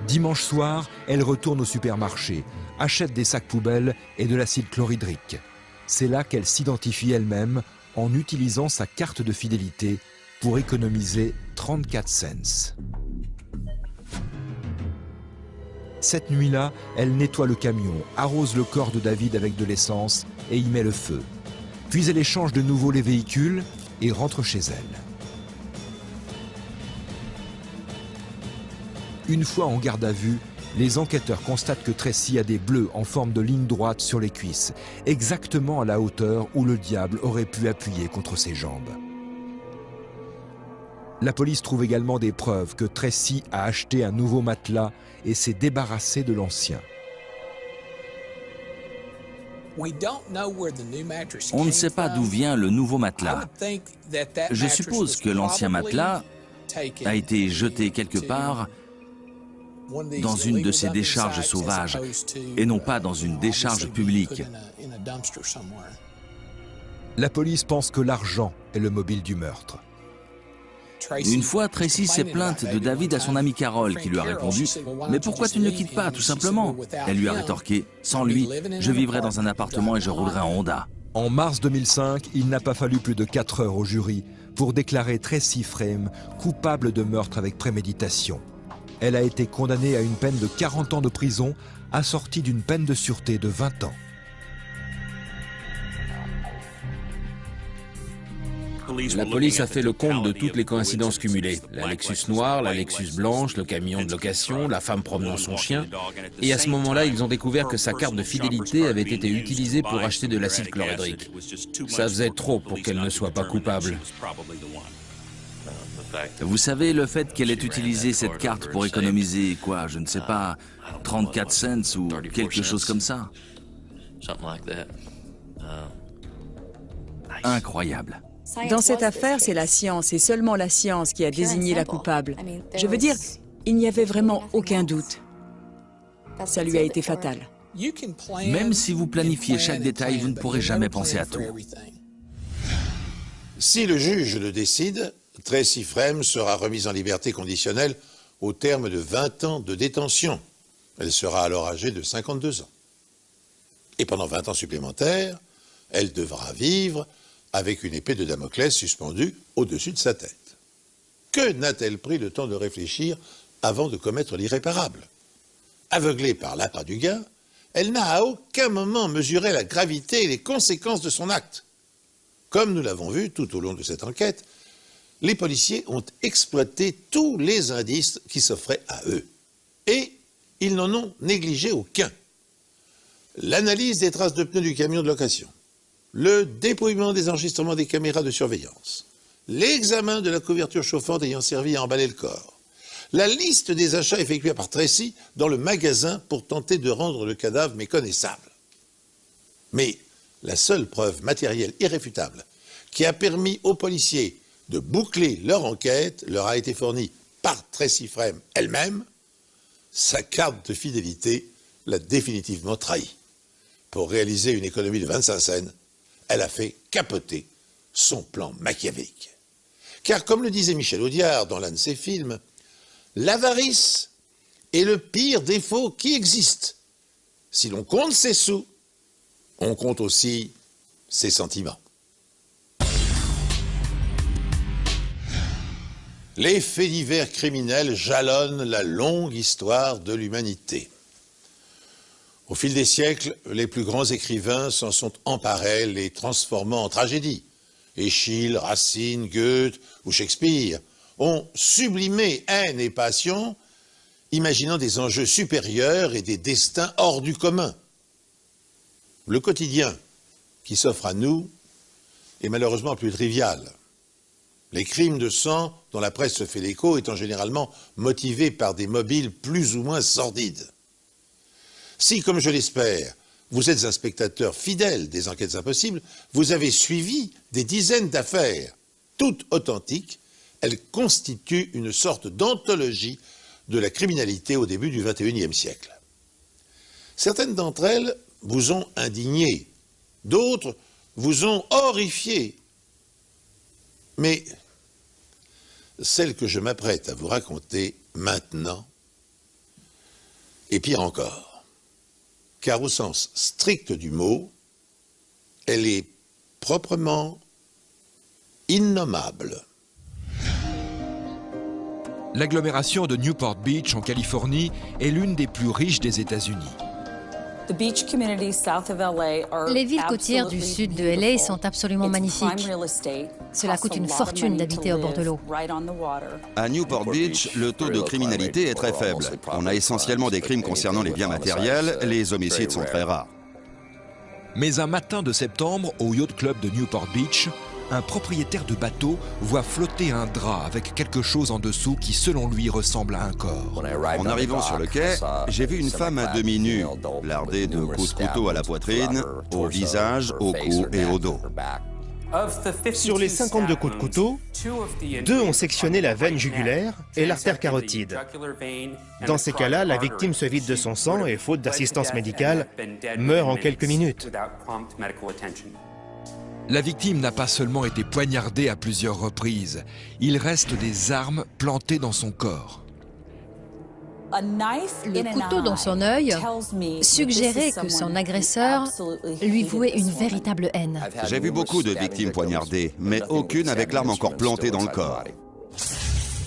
Dimanche soir, elle retourne au supermarché, achète des sacs poubelles et de l'acide chlorhydrique. C'est là qu'elle s'identifie elle-même en utilisant sa carte de fidélité pour économiser 34 cents. Cette nuit-là, elle nettoie le camion, arrose le corps de David avec de l'essence et y met le feu. Puis elle échange de nouveau les véhicules et rentre chez elle. Une fois en garde à vue, les enquêteurs constatent que Tracy a des bleus en forme de ligne droite sur les cuisses, exactement à la hauteur où le diable aurait pu appuyer contre ses jambes. La police trouve également des preuves que Tracy a acheté un nouveau matelas et s'est débarrassé de l'ancien.
On ne sait pas d'où vient le nouveau matelas. Je suppose que l'ancien matelas a été jeté quelque part dans une de ces décharges sauvages et non pas dans une décharge publique.
La police pense que l'argent est le mobile du meurtre.
Une fois, Tracy s'est plainte de David à son amie Carole, qui lui a répondu « Mais pourquoi tu ne le quittes pas, tout simplement ?» Elle lui a rétorqué « Sans lui, je vivrai dans un appartement et je roulerai en Honda. »
En mars 2005, il n'a pas fallu plus de 4 heures au jury pour déclarer Tracy Frame coupable de meurtre avec préméditation. Elle a été condamnée à une peine de 40 ans de prison, assortie d'une peine de sûreté de 20 ans.
La police a fait le compte de toutes les coïncidences cumulées. La Lexus noire, la Lexus blanche, le camion de location, la femme promenant son chien. Et à ce moment-là, ils ont découvert que sa carte de fidélité avait été utilisée pour acheter de l'acide chlorhydrique. Ça faisait trop pour qu'elle ne soit pas coupable.
Vous savez, le fait qu'elle ait utilisé cette carte pour économiser, quoi, je ne sais pas, 34 cents ou quelque chose comme ça. Incroyable.
Dans cette affaire, c'est la science et seulement la science qui a désigné la coupable. Je veux dire, il n'y avait vraiment aucun doute. Ça lui a été fatal.
Même si vous planifiez chaque détail, vous ne pourrez jamais penser à tout.
Si le juge le décide, Tracy Frame sera remise en liberté conditionnelle au terme de 20 ans de détention. Elle sera alors âgée de 52 ans. Et pendant 20 ans supplémentaires, elle devra vivre avec une épée de Damoclès suspendue au-dessus de sa tête. Que n'a-t-elle pris le temps de réfléchir avant de commettre l'irréparable? Aveuglée par l'appât du gain, elle n'a à aucun moment mesuré la gravité et les conséquences de son acte. Comme nous l'avons vu tout au long de cette enquête, les policiers ont exploité tous les indices qui s'offraient à eux. Et ils n'en ont négligé aucun. L'analyse des traces de pneus du camion de location, le dépouillement des enregistrements des caméras de surveillance, l'examen de la couverture chauffante ayant servi à emballer le corps, la liste des achats effectués par Tracy dans le magasin pour tenter de rendre le cadavre méconnaissable. Mais la seule preuve matérielle irréfutable qui a permis aux policiers de boucler leur enquête leur a été fournie par Tracy Frame elle-même. Sa carte de fidélité l'a définitivement trahi. Pour réaliser une économie de 25 cents, elle a fait capoter son plan machiavélique. Car comme le disait Michel Audiard dans l'un de ses films, l'avarice est le pire défaut qui existe. Si l'on compte ses sous, on compte aussi ses sentiments. Les faits divers criminels jalonnent la longue histoire de l'humanité. Au fil des siècles, les plus grands écrivains s'en sont emparés, les transformant en tragédies. Échille, Racine, Goethe ou Shakespeare ont sublimé haine et passion, imaginant des enjeux supérieurs et des destins hors du commun. Le quotidien qui s'offre à nous est malheureusement plus trivial. Les crimes de sang dont la presse se fait l'écho étant généralement motivés par des mobiles plus ou moins sordides. Si, comme je l'espère, vous êtes un spectateur fidèle des Enquêtes Impossibles, vous avez suivi des dizaines d'affaires, toutes authentiques. Elles constituent une sorte d'anthologie de la criminalité au début du XXIe siècle. Certaines d'entre elles vous ont indigné, d'autres vous ont horrifié. Mais celle que je m'apprête à vous raconter maintenant est pire encore. Car au sens strict du mot, elle est proprement innommable.
L'agglomération de Newport Beach en Californie est l'une des plus riches des États-Unis.
Les villes côtières du sud de LA sont absolument magnifiques. Cela coûte une fortune d'habiter au bord de l'eau.
À Newport Beach, le taux de criminalité est très faible. On a essentiellement des crimes concernant les biens matériels, les homicides sont très rares.
Mais un matin de septembre, au Yacht Club de Newport Beach, un propriétaire de bateau voit flotter un drap avec quelque chose en dessous qui, selon lui, ressemble à un corps.
En arrivant sur le quai, j'ai vu une femme à demi nue, lardée de coups de couteau à la poitrine, au visage, au cou et au dos.
Sur les 52 coups de couteau, 2 ont sectionné la veine jugulaire et l'artère carotide. Dans ces cas-là, la victime se vide de son sang et, faute d'assistance médicale, meurt en quelques minutes.
La victime n'a pas seulement été poignardée à plusieurs reprises, il reste des armes plantées dans son corps.
Le couteau dans son œil suggérait que son agresseur lui vouait une véritable haine.
J'ai vu beaucoup de victimes poignardées, mais aucune avec l'arme encore plantée dans le corps.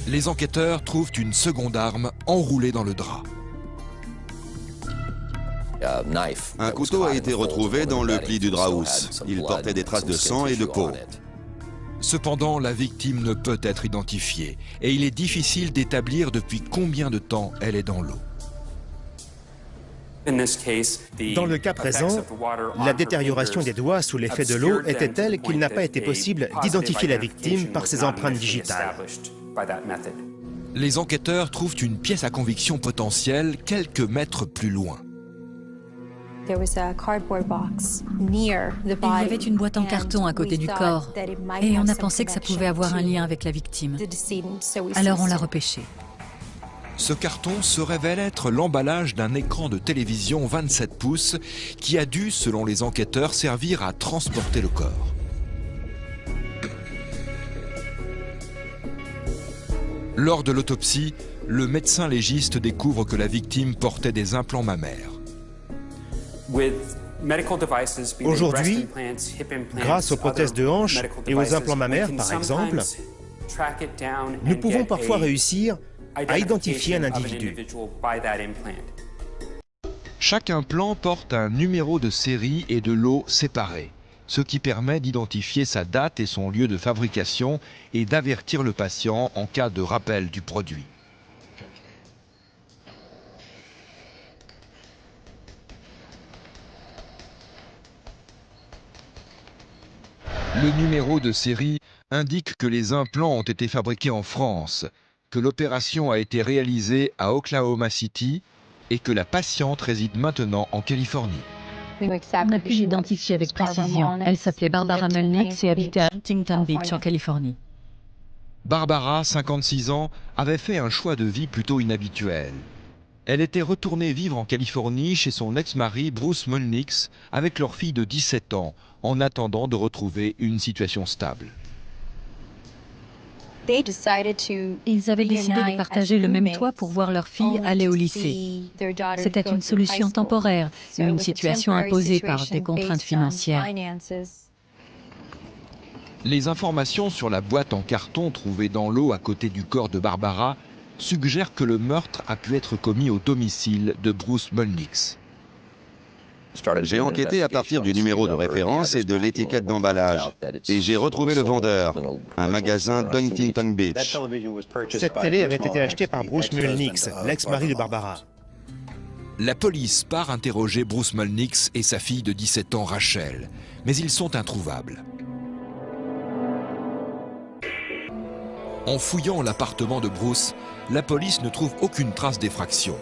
Les enquêteurs trouvent une seconde arme enroulée dans le drap.
Un couteau a été retrouvé dans le pli du drap housse. Il portait des traces de sang et de peau.
Cependant, la victime ne peut être identifiée et il est difficile d'établir depuis combien de temps elle est dans l'eau.
Dans le cas présent, la détérioration des doigts sous l'effet de l'eau était telle qu'il n'a pas été possible d'identifier la victime par ses empreintes digitales.
Les enquêteurs trouvent une pièce à conviction potentielle quelques mètres plus loin.
Il y avait une boîte en carton à côté du corps et on a pensé que ça pouvait avoir un lien avec la victime. Alors on l'a repêché.
Ce carton se révèle être l'emballage d'un écran de télévision 27 pouces qui a dû, selon les enquêteurs, servir à transporter le corps. Lors de l'autopsie, le médecin légiste découvre que la victime portait des implants mammaires.
Aujourd'hui, grâce aux prothèses de hanche et aux implants mammaires, par exemple, nous pouvons parfois réussir à identifier un individu.
Chaque implant porte un numéro de série et de lot séparés, ce qui permet d'identifier sa date et son lieu de fabrication et d'avertir le patient en cas de rappel du produit. Le numéro de série indique que les implants ont été fabriqués en France, que l'opération a été réalisée à Oklahoma City et que la patiente réside maintenant en Californie.
On a pu l'identifier avec précision. Elle s'appelait Barbara Mulnix et habitait à Huntington Beach, en Californie.
Barbara, 56 ans, avait fait un choix de vie plutôt inhabituel. Elle était retournée vivre en Californie chez son ex-mari Bruce Mulnix avec leur fille de 17 ans, en attendant de retrouver une situation stable.
Ils avaient décidé de partager le même toit pour voir leur fille aller au lycée. C'était une solution temporaire, une situation imposée par des contraintes financières.
Les informations sur la boîte en carton trouvée dans l'eau à côté du corps de Barbara suggèrent que le meurtre a pu être commis au domicile de Bruce Mulnix.
J'ai enquêté à partir du numéro de référence et de l'étiquette d'emballage. Et j'ai retrouvé le vendeur, un magasin d'Huntington Beach.
Cette télé avait été achetée par Bruce Mulnix, l'ex-mari de Barbara.
La police part interroger Bruce Mulnix et sa fille de 17 ans, Rachel, mais ils sont introuvables. En fouillant l'appartement de Bruce, la police ne trouve aucune trace d'effraction.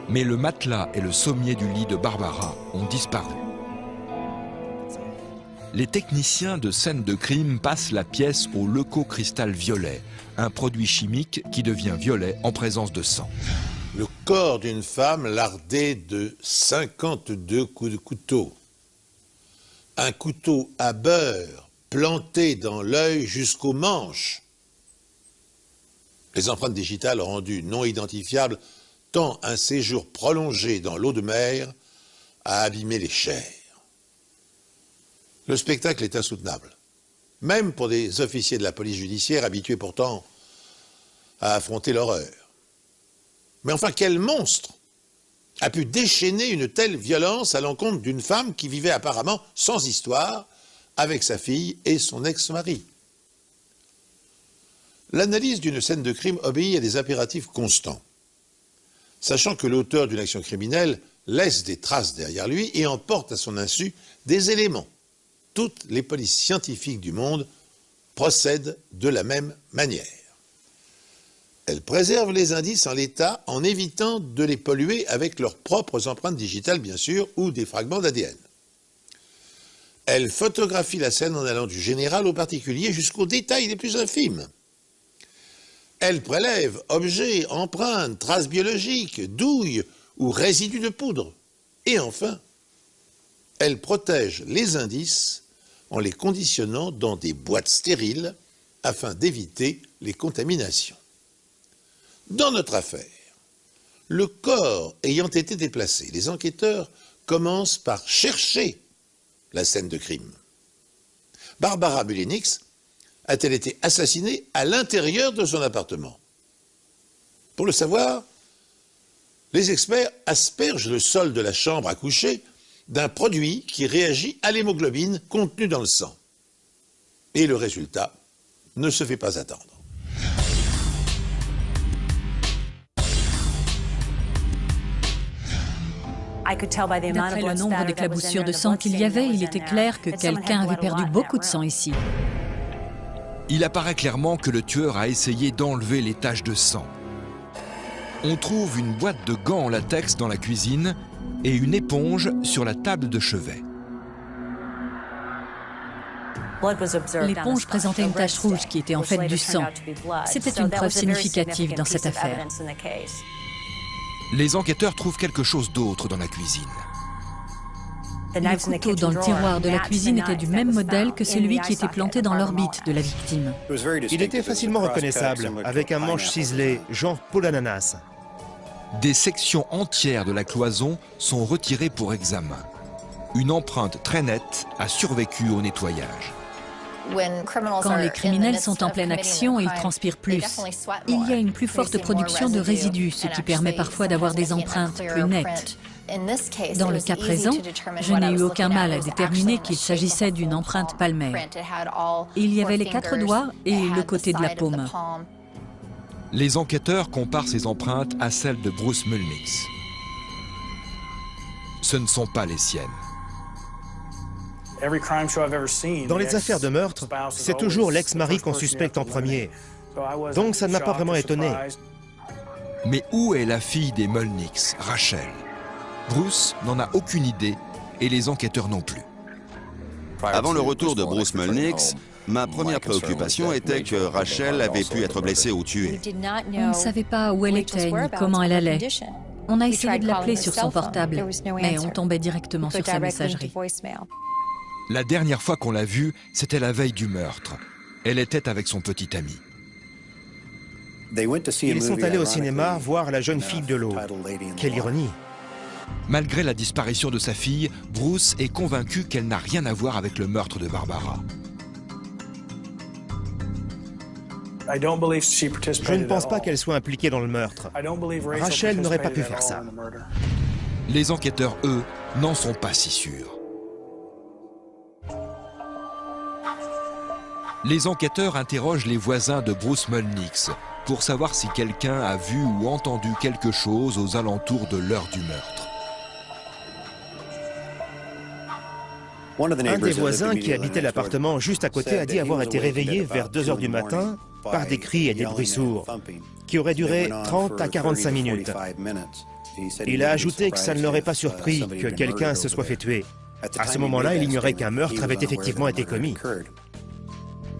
Mais le matelas et le sommier du lit de Barbara ont disparu. Les techniciens de scène de crime passent la pièce au leucocristal violet, un produit chimique qui devient violet en présence de sang.
Le corps d'une femme lardé de 52 coups de couteau. Un couteau à beurre planté dans l'œil jusqu'au manche. Les empreintes digitales rendues non identifiables tant un séjour prolongé dans l'eau de mer a abîmé les chairs. Le spectacle est insoutenable, même pour des officiers de la police judiciaire habitués pourtant à affronter l'horreur. Mais enfin, quel monstre a pu déchaîner une telle violence à l'encontre d'une femme qui vivait apparemment sans histoire avec sa fille et son ex-mari? L'analyse d'une scène de crime obéit à des impératifs constants. Sachant que l'auteur d'une action criminelle laisse des traces derrière lui et emporte à son insu des éléments. Toutes les polices scientifiques du monde procèdent de la même manière. Elles préservent les indices en l'état en évitant de les polluer avec leurs propres empreintes digitales, bien sûr, ou des fragments d'ADN. Elles photographient la scène en allant du général au particulier jusqu'aux détails les plus infimes. Elle prélève objets, empreintes, traces biologiques, douilles ou résidus de poudre. Et enfin, elle protège les indices en les conditionnant dans des boîtes stériles afin d'éviter les contaminations. Dans notre affaire, le corps ayant été déplacé, les enquêteurs commencent par chercher la scène de crime. Barbara Mulnix a-t-elle été assassinée à l'intérieur de son appartement? Pour le savoir, les experts aspergent le sol de la chambre à coucher d'un produit qui réagit à l'hémoglobine contenue dans le sang. Et le résultat ne se fait pas attendre.
D'après le nombre d'éclaboussures de sang qu'il y avait, il était clair que quelqu'un avait perdu beaucoup de sang ici.
Il apparaît clairement que le tueur a essayé d'enlever les taches de sang. On trouve une boîte de gants en latex dans la cuisine et une éponge sur la table de chevet.
L'éponge présentait une tache rouge qui était en fait du sang. C'était une preuve significative dans cette affaire.
Les enquêteurs trouvent quelque chose d'autre dans la cuisine.
Le couteau dans le tiroir de la cuisine était du même modèle que celui qui était planté dans l'orbite de la victime.
Il était facilement reconnaissable, avec un manche ciselé, genre peau d'ananas.
Des sections entières de la cloison sont retirées pour examen. Une empreinte très nette a survécu au nettoyage.
Quand les criminels sont en pleine action, ils transpirent plus. Il y a une plus forte production de résidus, ce qui permet parfois d'avoir des empreintes plus nettes. Dans le cas présent, je n'ai eu aucun mal à déterminer qu'il s'agissait d'une empreinte palmaire. Il y avait les 4 doigts et le côté de la paume.
Les enquêteurs comparent ces empreintes à celles de Bruce Mulnix. Ce ne sont pas les siennes.
Dans les affaires de meurtre, c'est toujours l'ex-mari qu'on suspecte en premier. Donc ça ne m'a pas vraiment étonné.
Mais où est la fille des Mulnix, Rachel? Bruce n'en a aucune idée et les enquêteurs non plus.
Avant le retour de Bruce Mulnix, ma première préoccupation était que Rachel avait pu être blessée ou tuée.
On ne savait pas où elle était ni comment elle allait. On a essayé de l'appeler sur son portable, mais on tombait directement sur sa messagerie.
La dernière fois qu'on l'a vue, c'était la veille du meurtre. Elle était avec son petit ami.
Ils sont allés au cinéma voir La jeune fille de l'eau. Quelle ironie!
Malgré la disparition de sa fille, Bruce est convaincu qu'elle n'a rien à voir avec le meurtre de Barbara.
Je ne pense pas qu'elle soit impliquée dans le meurtre. Rachel n'aurait pas pu faire ça.
Les enquêteurs, eux, n'en sont pas si sûrs. Les enquêteurs interrogent les voisins de Bruce Mulnix pour savoir si quelqu'un a vu ou entendu quelque chose aux alentours de l'heure du meurtre.
Un des voisins qui habitait l'appartement juste à côté a dit avoir été réveillé vers 2 heures du matin par des cris et des bruits sourds, qui auraient duré 30 à 45 minutes. Il a ajouté que ça ne l'aurait pas surpris que quelqu'un se soit fait tuer. À ce moment-là, il ignorait qu'un meurtre avait effectivement été commis.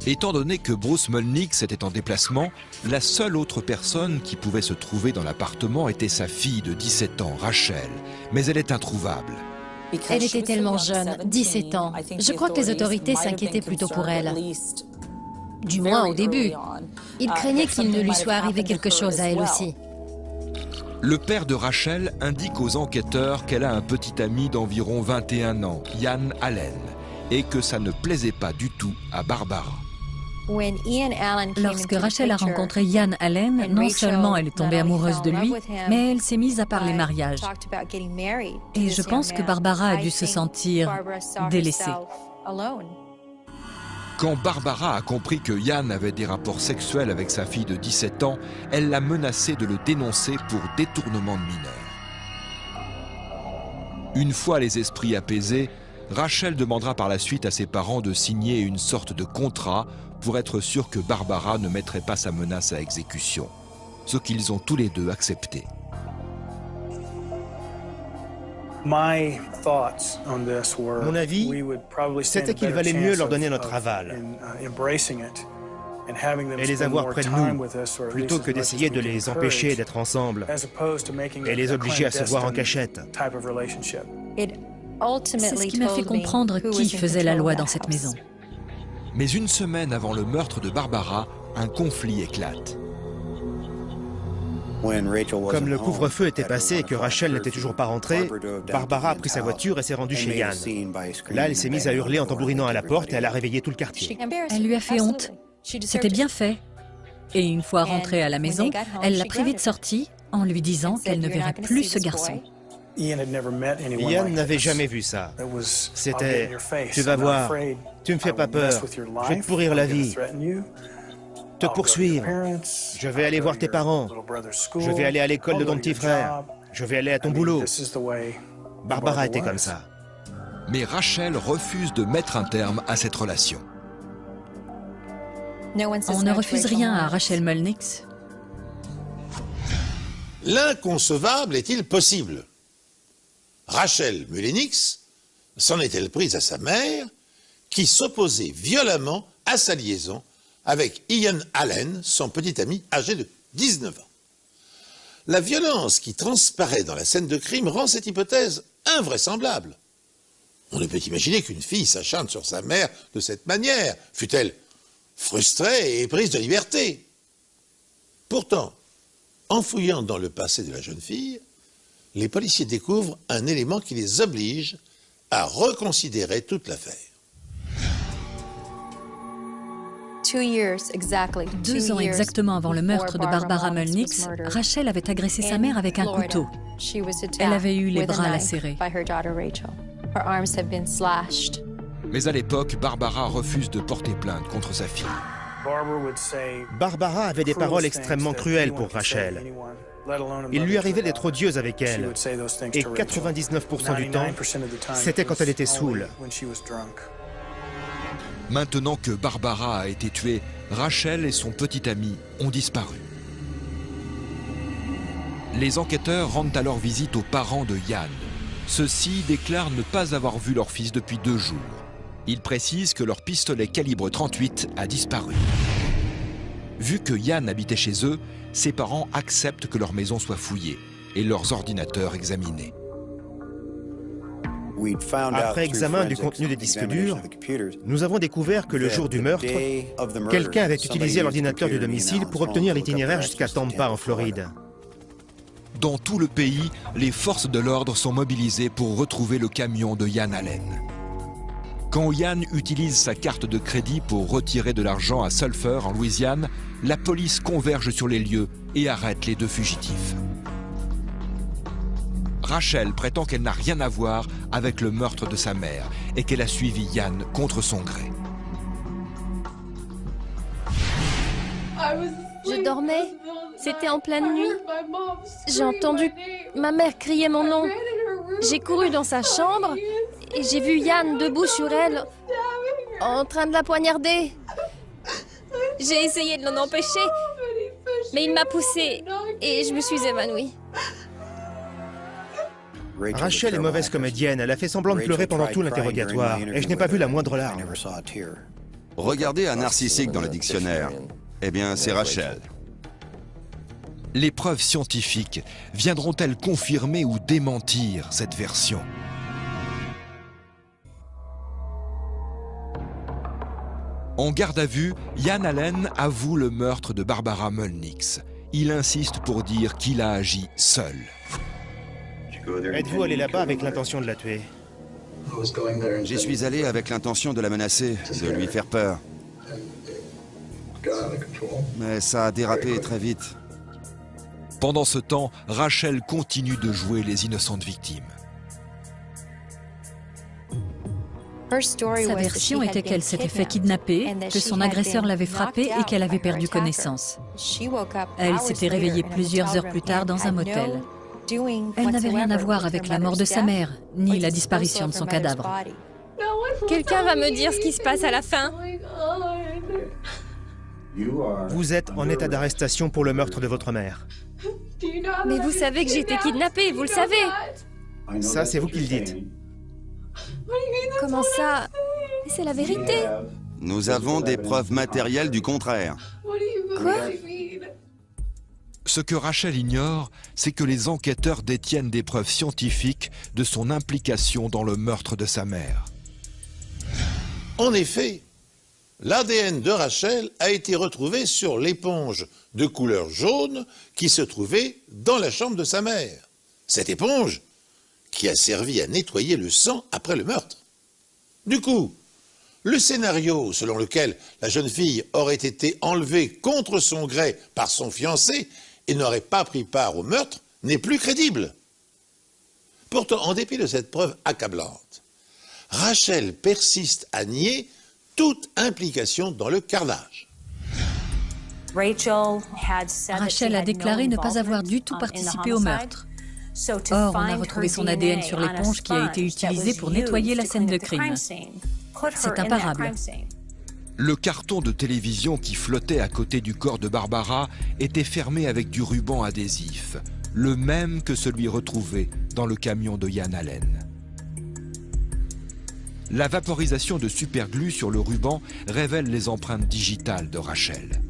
Étant donné que Bruce Mulnix était en déplacement, la seule autre personne qui pouvait se trouver dans l'appartement était sa fille de 17 ans, Rachel, mais elle est introuvable.
Elle était tellement jeune, 17 ans. Je crois que les autorités s'inquiétaient plutôt pour elle. Du moins au début. Ils craignaient qu'il ne lui soit arrivé quelque chose à elle aussi.
Le père de Rachel indique aux enquêteurs qu'elle a un petit ami d'environ 21 ans, Ian Allen, et que ça ne plaisait pas du tout à Barbara.
Lorsque Rachel a rencontré Ian Allen, non seulement elle est tombée amoureuse de lui, mais elle s'est mise à parler mariage. Et je pense que Barbara a dû se sentir délaissée.
Quand Barbara a compris que Ian avait des rapports sexuels avec sa fille de 17 ans, elle l'a menacé de le dénoncer pour détournement de mineurs. Une fois les esprits apaisés, Rachel demandera par la suite à ses parents de signer une sorte de contrat pour être sûr que Barbara ne mettrait pas sa menace à exécution, ce qu'ils ont tous les deux accepté.
Mon avis, c'était qu'il valait mieux leur donner notre aval et les avoir près de nous, plutôt que d'essayer de les empêcher d'être ensemble et les obliger à se voir en cachette.
C'est ce qui m'a fait comprendre qui faisait la loi dans cette maison.
Mais une semaine avant le meurtre de Barbara, un conflit éclate.
Comme le couvre-feu était passé et que Rachel n'était toujours pas rentrée, Barbara a pris sa voiture et s'est rendue chez Ian. Là, elle s'est mise à hurler en tambourinant à la porte et elle a réveillé tout le quartier.
Elle lui a fait honte. C'était bien fait. Et une fois rentrée à la maison, elle l'a privé de sortie en lui disant qu'elle ne verrait plus ce garçon.
Ian n'avait jamais vu ça. C'était « Tu vas voir, tu me fais pas peur, je vais te pourrir la vie, te poursuivre, je vais aller voir tes parents, je vais aller à l'école de ton petit frère, je vais aller à ton boulot. » Barbara était comme ça.
Mais Rachel refuse de mettre un terme à cette relation.
On ne refuse rien à Rachel Mulnix.
L'inconcevable est-il possible? Rachel Mulnix s'en est-elle prise à sa mère, qui s'opposait violemment à sa liaison avec Ian Allen, son petit ami âgé de 19 ans. La violence qui transparaît dans la scène de crime rend cette hypothèse invraisemblable. On ne peut imaginer qu'une fille s'acharne sur sa mère de cette manière, fût-elle frustrée et prise de liberté. Pourtant, en fouillant dans le passé de la jeune fille, les policiers découvrent un élément qui les oblige à reconsidérer toute l'affaire.
2 ans exactement avant le meurtre de Barbara Mulnix, Rachel avait agressé sa mère avec un couteau. Elle avait eu les bras lacérés.
Mais à l'époque, Barbara refuse de porter plainte contre sa fille.
Barbara avait des paroles extrêmement cruelles pour Rachel. Il lui arrivait d'être odieuse avec elle. Et 99% du temps, c'était quand elle était saoule.
Maintenant que Barbara a été tuée, Rachel et son petit ami ont disparu. Les enquêteurs rendent alors visite aux parents de Yann. Ceux-ci déclarent ne pas avoir vu leur fils depuis 2 jours. Ils précisent que leur pistolet calibre 38 a disparu. Vu que Yann habitait chez eux, ses parents acceptent que leur maison soit fouillée et leurs ordinateurs examinés.
Après examen du contenu des disques durs, nous avons découvert que le jour du meurtre, quelqu'un avait utilisé l'ordinateur du domicile pour obtenir l'itinéraire jusqu'à Tampa, en Floride.
Dans tout le pays, les forces de l'ordre sont mobilisées pour retrouver le camion de Yann Allen. Quand Yann utilise sa carte de crédit pour retirer de l'argent à Sulphur, en Louisiane, la police converge sur les lieux et arrête les 2 fugitifs. Rachel prétend qu'elle n'a rien à voir avec le meurtre de sa mère et qu'elle a suivi Yann contre son gré.
Je dormais, c'était en pleine nuit. J'ai entendu ma mère crier mon nom. J'ai couru dans sa chambre et j'ai vu Yann debout sur elle, en train de la poignarder. J'ai essayé de l'en empêcher, mais il m'a poussée et je me suis évanouie.
Rachel est mauvaise comédienne, elle a fait semblant de pleurer pendant tout l'interrogatoire, et je n'ai pas vu la moindre larme.
Regardez un narcissique dans le dictionnaire. Eh bien, c'est Rachel.
Les preuves scientifiques viendront-elles confirmer ou démentir cette version? En garde à vue, Yann Allen avoue le meurtre de Barbara Mulnix. Il insiste pour dire qu'il a agi seul.
Êtes-vous allé là-bas avec l'intention de la tuer?
J'y suis allé avec l'intention de la menacer, de lui faire peur. Mais ça a dérapé très vite.
Pendant ce temps, Rachel continue de jouer les innocentes victimes.
Sa version était qu'elle s'était fait kidnapper, que son agresseur l'avait frappée et qu'elle avait perdu connaissance. Elle s'était réveillée plusieurs heures plus tard dans un motel. Elle n'avait rien à voir avec la mort de sa mère, ni la disparition de son cadavre.
Quelqu'un va me dire ce qui se passe à la fin.
Vous êtes en état d'arrestation pour le meurtre de votre mère.
Mais vous savez que j'ai été kidnappée, vous le savez.
Ça, c'est vous qui le dites.
Comment ça? C'est la vérité.
Nous avons des preuves matérielles du contraire.
Quoi?
Ce que Rachel ignore, c'est que les enquêteurs détiennent des preuves scientifiques de son implication dans le meurtre de sa mère.
En effet, l'ADN de Rachel a été retrouvé sur l'éponge de couleur jaune qui se trouvait dans la chambre de sa mère. Cette éponge qui a servi à nettoyer le sang après le meurtre. Du coup, le scénario selon lequel la jeune fille aurait été enlevée contre son gré par son fiancé et n'aurait pas pris part au meurtre n'est plus crédible. Pourtant, en dépit de cette preuve accablante, Rachel persiste à nier toute implication dans le carnage.
Rachel a déclaré ne pas avoir du tout participé au meurtre. Or, on a retrouvé son ADN sur l'éponge qui a été utilisée pour nettoyer la scène de crime. C'est imparable.
Le carton de télévision qui flottait à côté du corps de Barbara était fermé avec du ruban adhésif, le même que celui retrouvé dans le camion de Yann Allen. La vaporisation de superglue sur le ruban révèle les empreintes digitales de Rachel.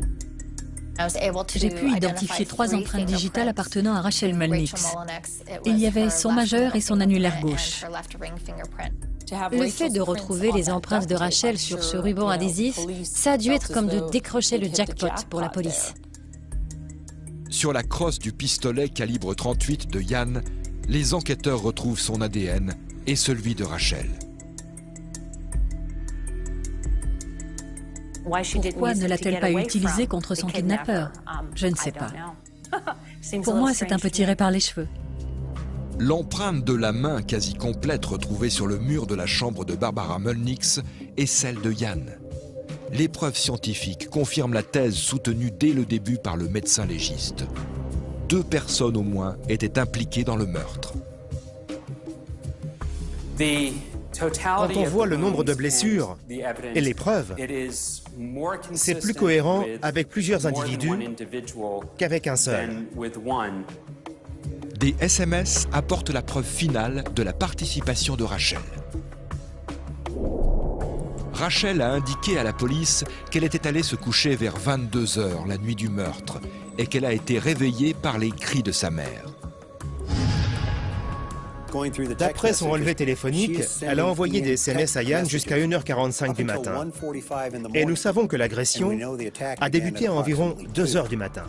J'ai pu identifier 3 empreintes digitales appartenant à Rachel Mulnix. Il y avait son majeur et son annulaire gauche.
Le fait de retrouver les empreintes de Rachel sur ce ruban adhésif, ça a dû être comme de décrocher le jackpot pour la police.
Sur la crosse du pistolet calibre 38 de Yann, les enquêteurs retrouvent son ADN et celui de Rachel.
Pourquoi ne l'a-t-elle pas utilisé contre son kidnappeur? Je ne sais pas. Pour moi, c'est un peu tiré par les cheveux.
L'empreinte de la main quasi complète retrouvée sur le mur de la chambre de Barbara Mulnix est celle de Yann. L'épreuve scientifique confirme la thèse soutenue dès le début par le médecin légiste. 2 personnes au moins étaient impliquées dans le meurtre.
Quand on voit le nombre de blessures et les preuves, c'est plus cohérent avec plusieurs individus qu'avec un seul.
Des SMS apportent la preuve finale de la participation de Rachel. Rachel a indiqué à la police qu'elle était allée se coucher vers 22 h la nuit du meurtre et qu'elle a été réveillée par les cris de sa mère.
D'après son relevé téléphonique, elle a envoyé des SMS à Yann jusqu'à 1h45 du matin. Et nous savons que l'agression a débuté à environ 2 h du matin.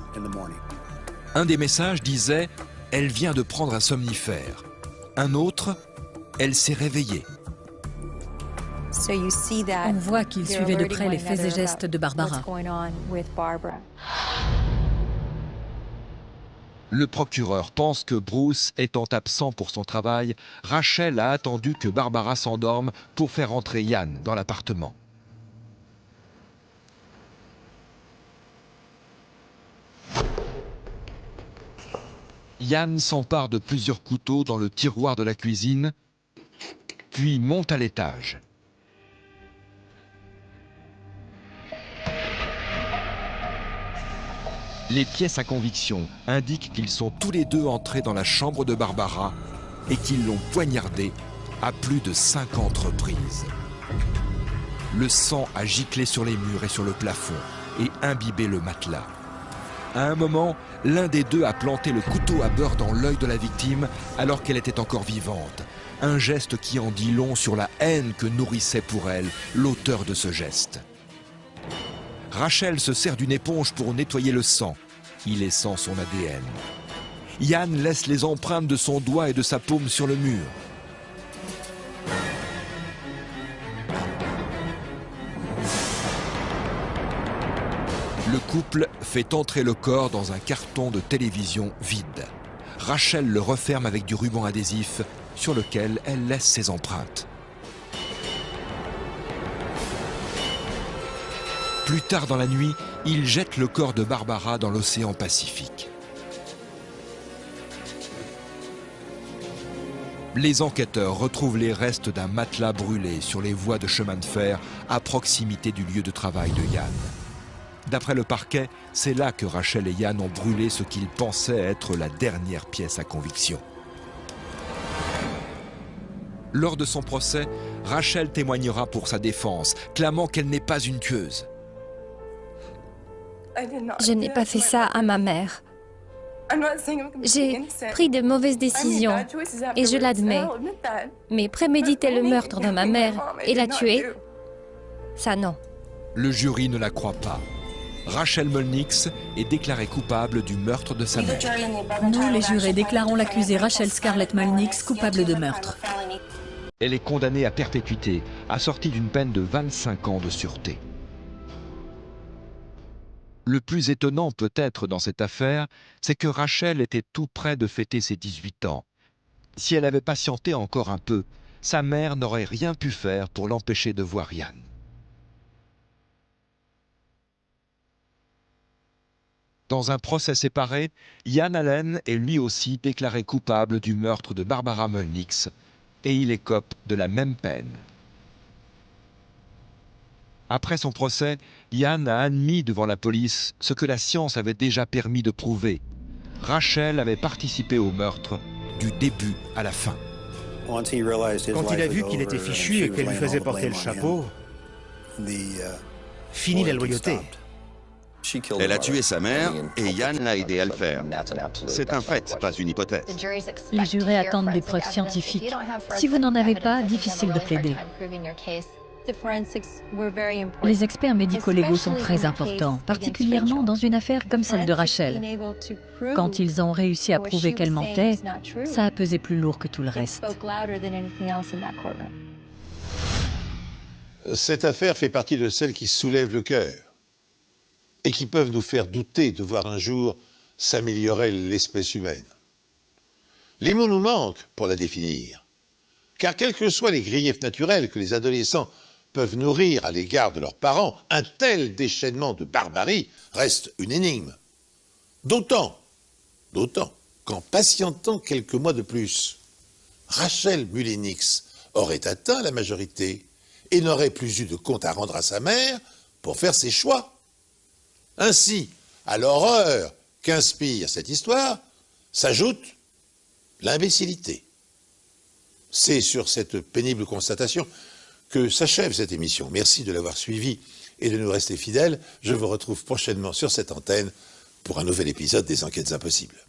Un des messages disait « Elle vient de prendre un somnifère ». Un autre « Elle s'est réveillée ».
On voit qu'il suivait de près les faits et gestes de Barbara.
Le procureur pense que Bruce étant absent pour son travail, Rachel a attendu que Barbara s'endorme pour faire entrer Yann dans l'appartement. Yann s'empare de plusieurs couteaux dans le tiroir de la cuisine, puis monte à l'étage. Les pièces à conviction indiquent qu'ils sont tous les deux entrés dans la chambre de Barbara et qu'ils l'ont poignardée à plus de 50 reprises. Le sang a giclé sur les murs et sur le plafond et imbibé le matelas. À un moment, l'un des deux a planté le couteau à beurre dans l'œil de la victime alors qu'elle était encore vivante. Un geste qui en dit long sur la haine que nourrissait pour elle l'auteur de ce geste. Rachel se sert d'une éponge pour nettoyer le sang, y laissant son ADN. Yann laisse les empreintes de son doigt et de sa paume sur le mur. Le couple fait entrer le corps dans un carton de télévision vide. Rachel le referme avec du ruban adhésif sur lequel elle laisse ses empreintes. Plus tard dans la nuit, il jette le corps de Barbara dans l'océan Pacifique. Les enquêteurs retrouvent les restes d'un matelas brûlé sur les voies de chemin de fer à proximité du lieu de travail de Yann. D'après le parquet, c'est là que Rachel et Yann ont brûlé ce qu'ils pensaient être la dernière pièce à conviction. Lors de son procès, Rachel témoignera pour sa défense, clamant qu'elle n'est pas une tueuse.
Je n'ai pas fait ça à ma mère. J'ai pris de mauvaises décisions et je l'admets. Mais préméditer le meurtre de ma mère et la tuer, ça non.
Le jury ne la croit pas. Rachel Mulnix est déclarée coupable du meurtre de sa mère.
Nous, les jurés, déclarons l'accusée Rachel Scarlett Mulnix coupable de meurtre.
Elle est condamnée à perpétuité, assortie d'une peine de 25 ans de sûreté. Le plus étonnant peut-être dans cette affaire, c'est que Rachel était tout près de fêter ses 18 ans. Si elle avait patienté encore un peu, sa mère n'aurait rien pu faire pour l'empêcher de voir Yann. Dans un procès séparé, Yann Allen est lui aussi déclaré coupable du meurtre de Barbara Mulnix et il écope de la même peine. Après son procès, Yann a admis devant la police ce que la science avait déjà permis de prouver. Rachel avait participé au meurtre du début à la fin.
Quand il a vu qu'il était fichu et qu'elle lui faisait porter le chapeau, fini la loyauté.
Elle a tué sa mère et Yann l'a aidé à le faire. C'est un fait, pas une hypothèse.
Les jurés attendent des preuves scientifiques. Si vous n'en avez pas, difficile de plaider. Les experts médico-légaux sont très importants, particulièrement dans une affaire comme celle de Rachel. Quand ils ont réussi à prouver qu'elle mentait, ça a pesé plus lourd que tout le reste.
Cette affaire fait partie de celles qui soulèvent le cœur et qui peuvent nous faire douter de voir un jour s'améliorer l'espèce humaine. Les mots nous manquent pour la définir, car quels que soient les griefs naturels que les adolescents peuvent nourrir à l'égard de leurs parents, un tel déchaînement de barbarie reste une énigme. D'autant qu'en patientant quelques mois de plus, Rachel Mullenix aurait atteint la majorité et n'aurait plus eu de compte à rendre à sa mère pour faire ses choix. Ainsi, à l'horreur qu'inspire cette histoire, s'ajoute l'imbécilité. C'est sur cette pénible constatation que s'achève cette émission. Merci de l'avoir suivi et de nous rester fidèles. Je vous retrouve prochainement sur cette antenne pour un nouvel épisode des Enquêtes Impossibles.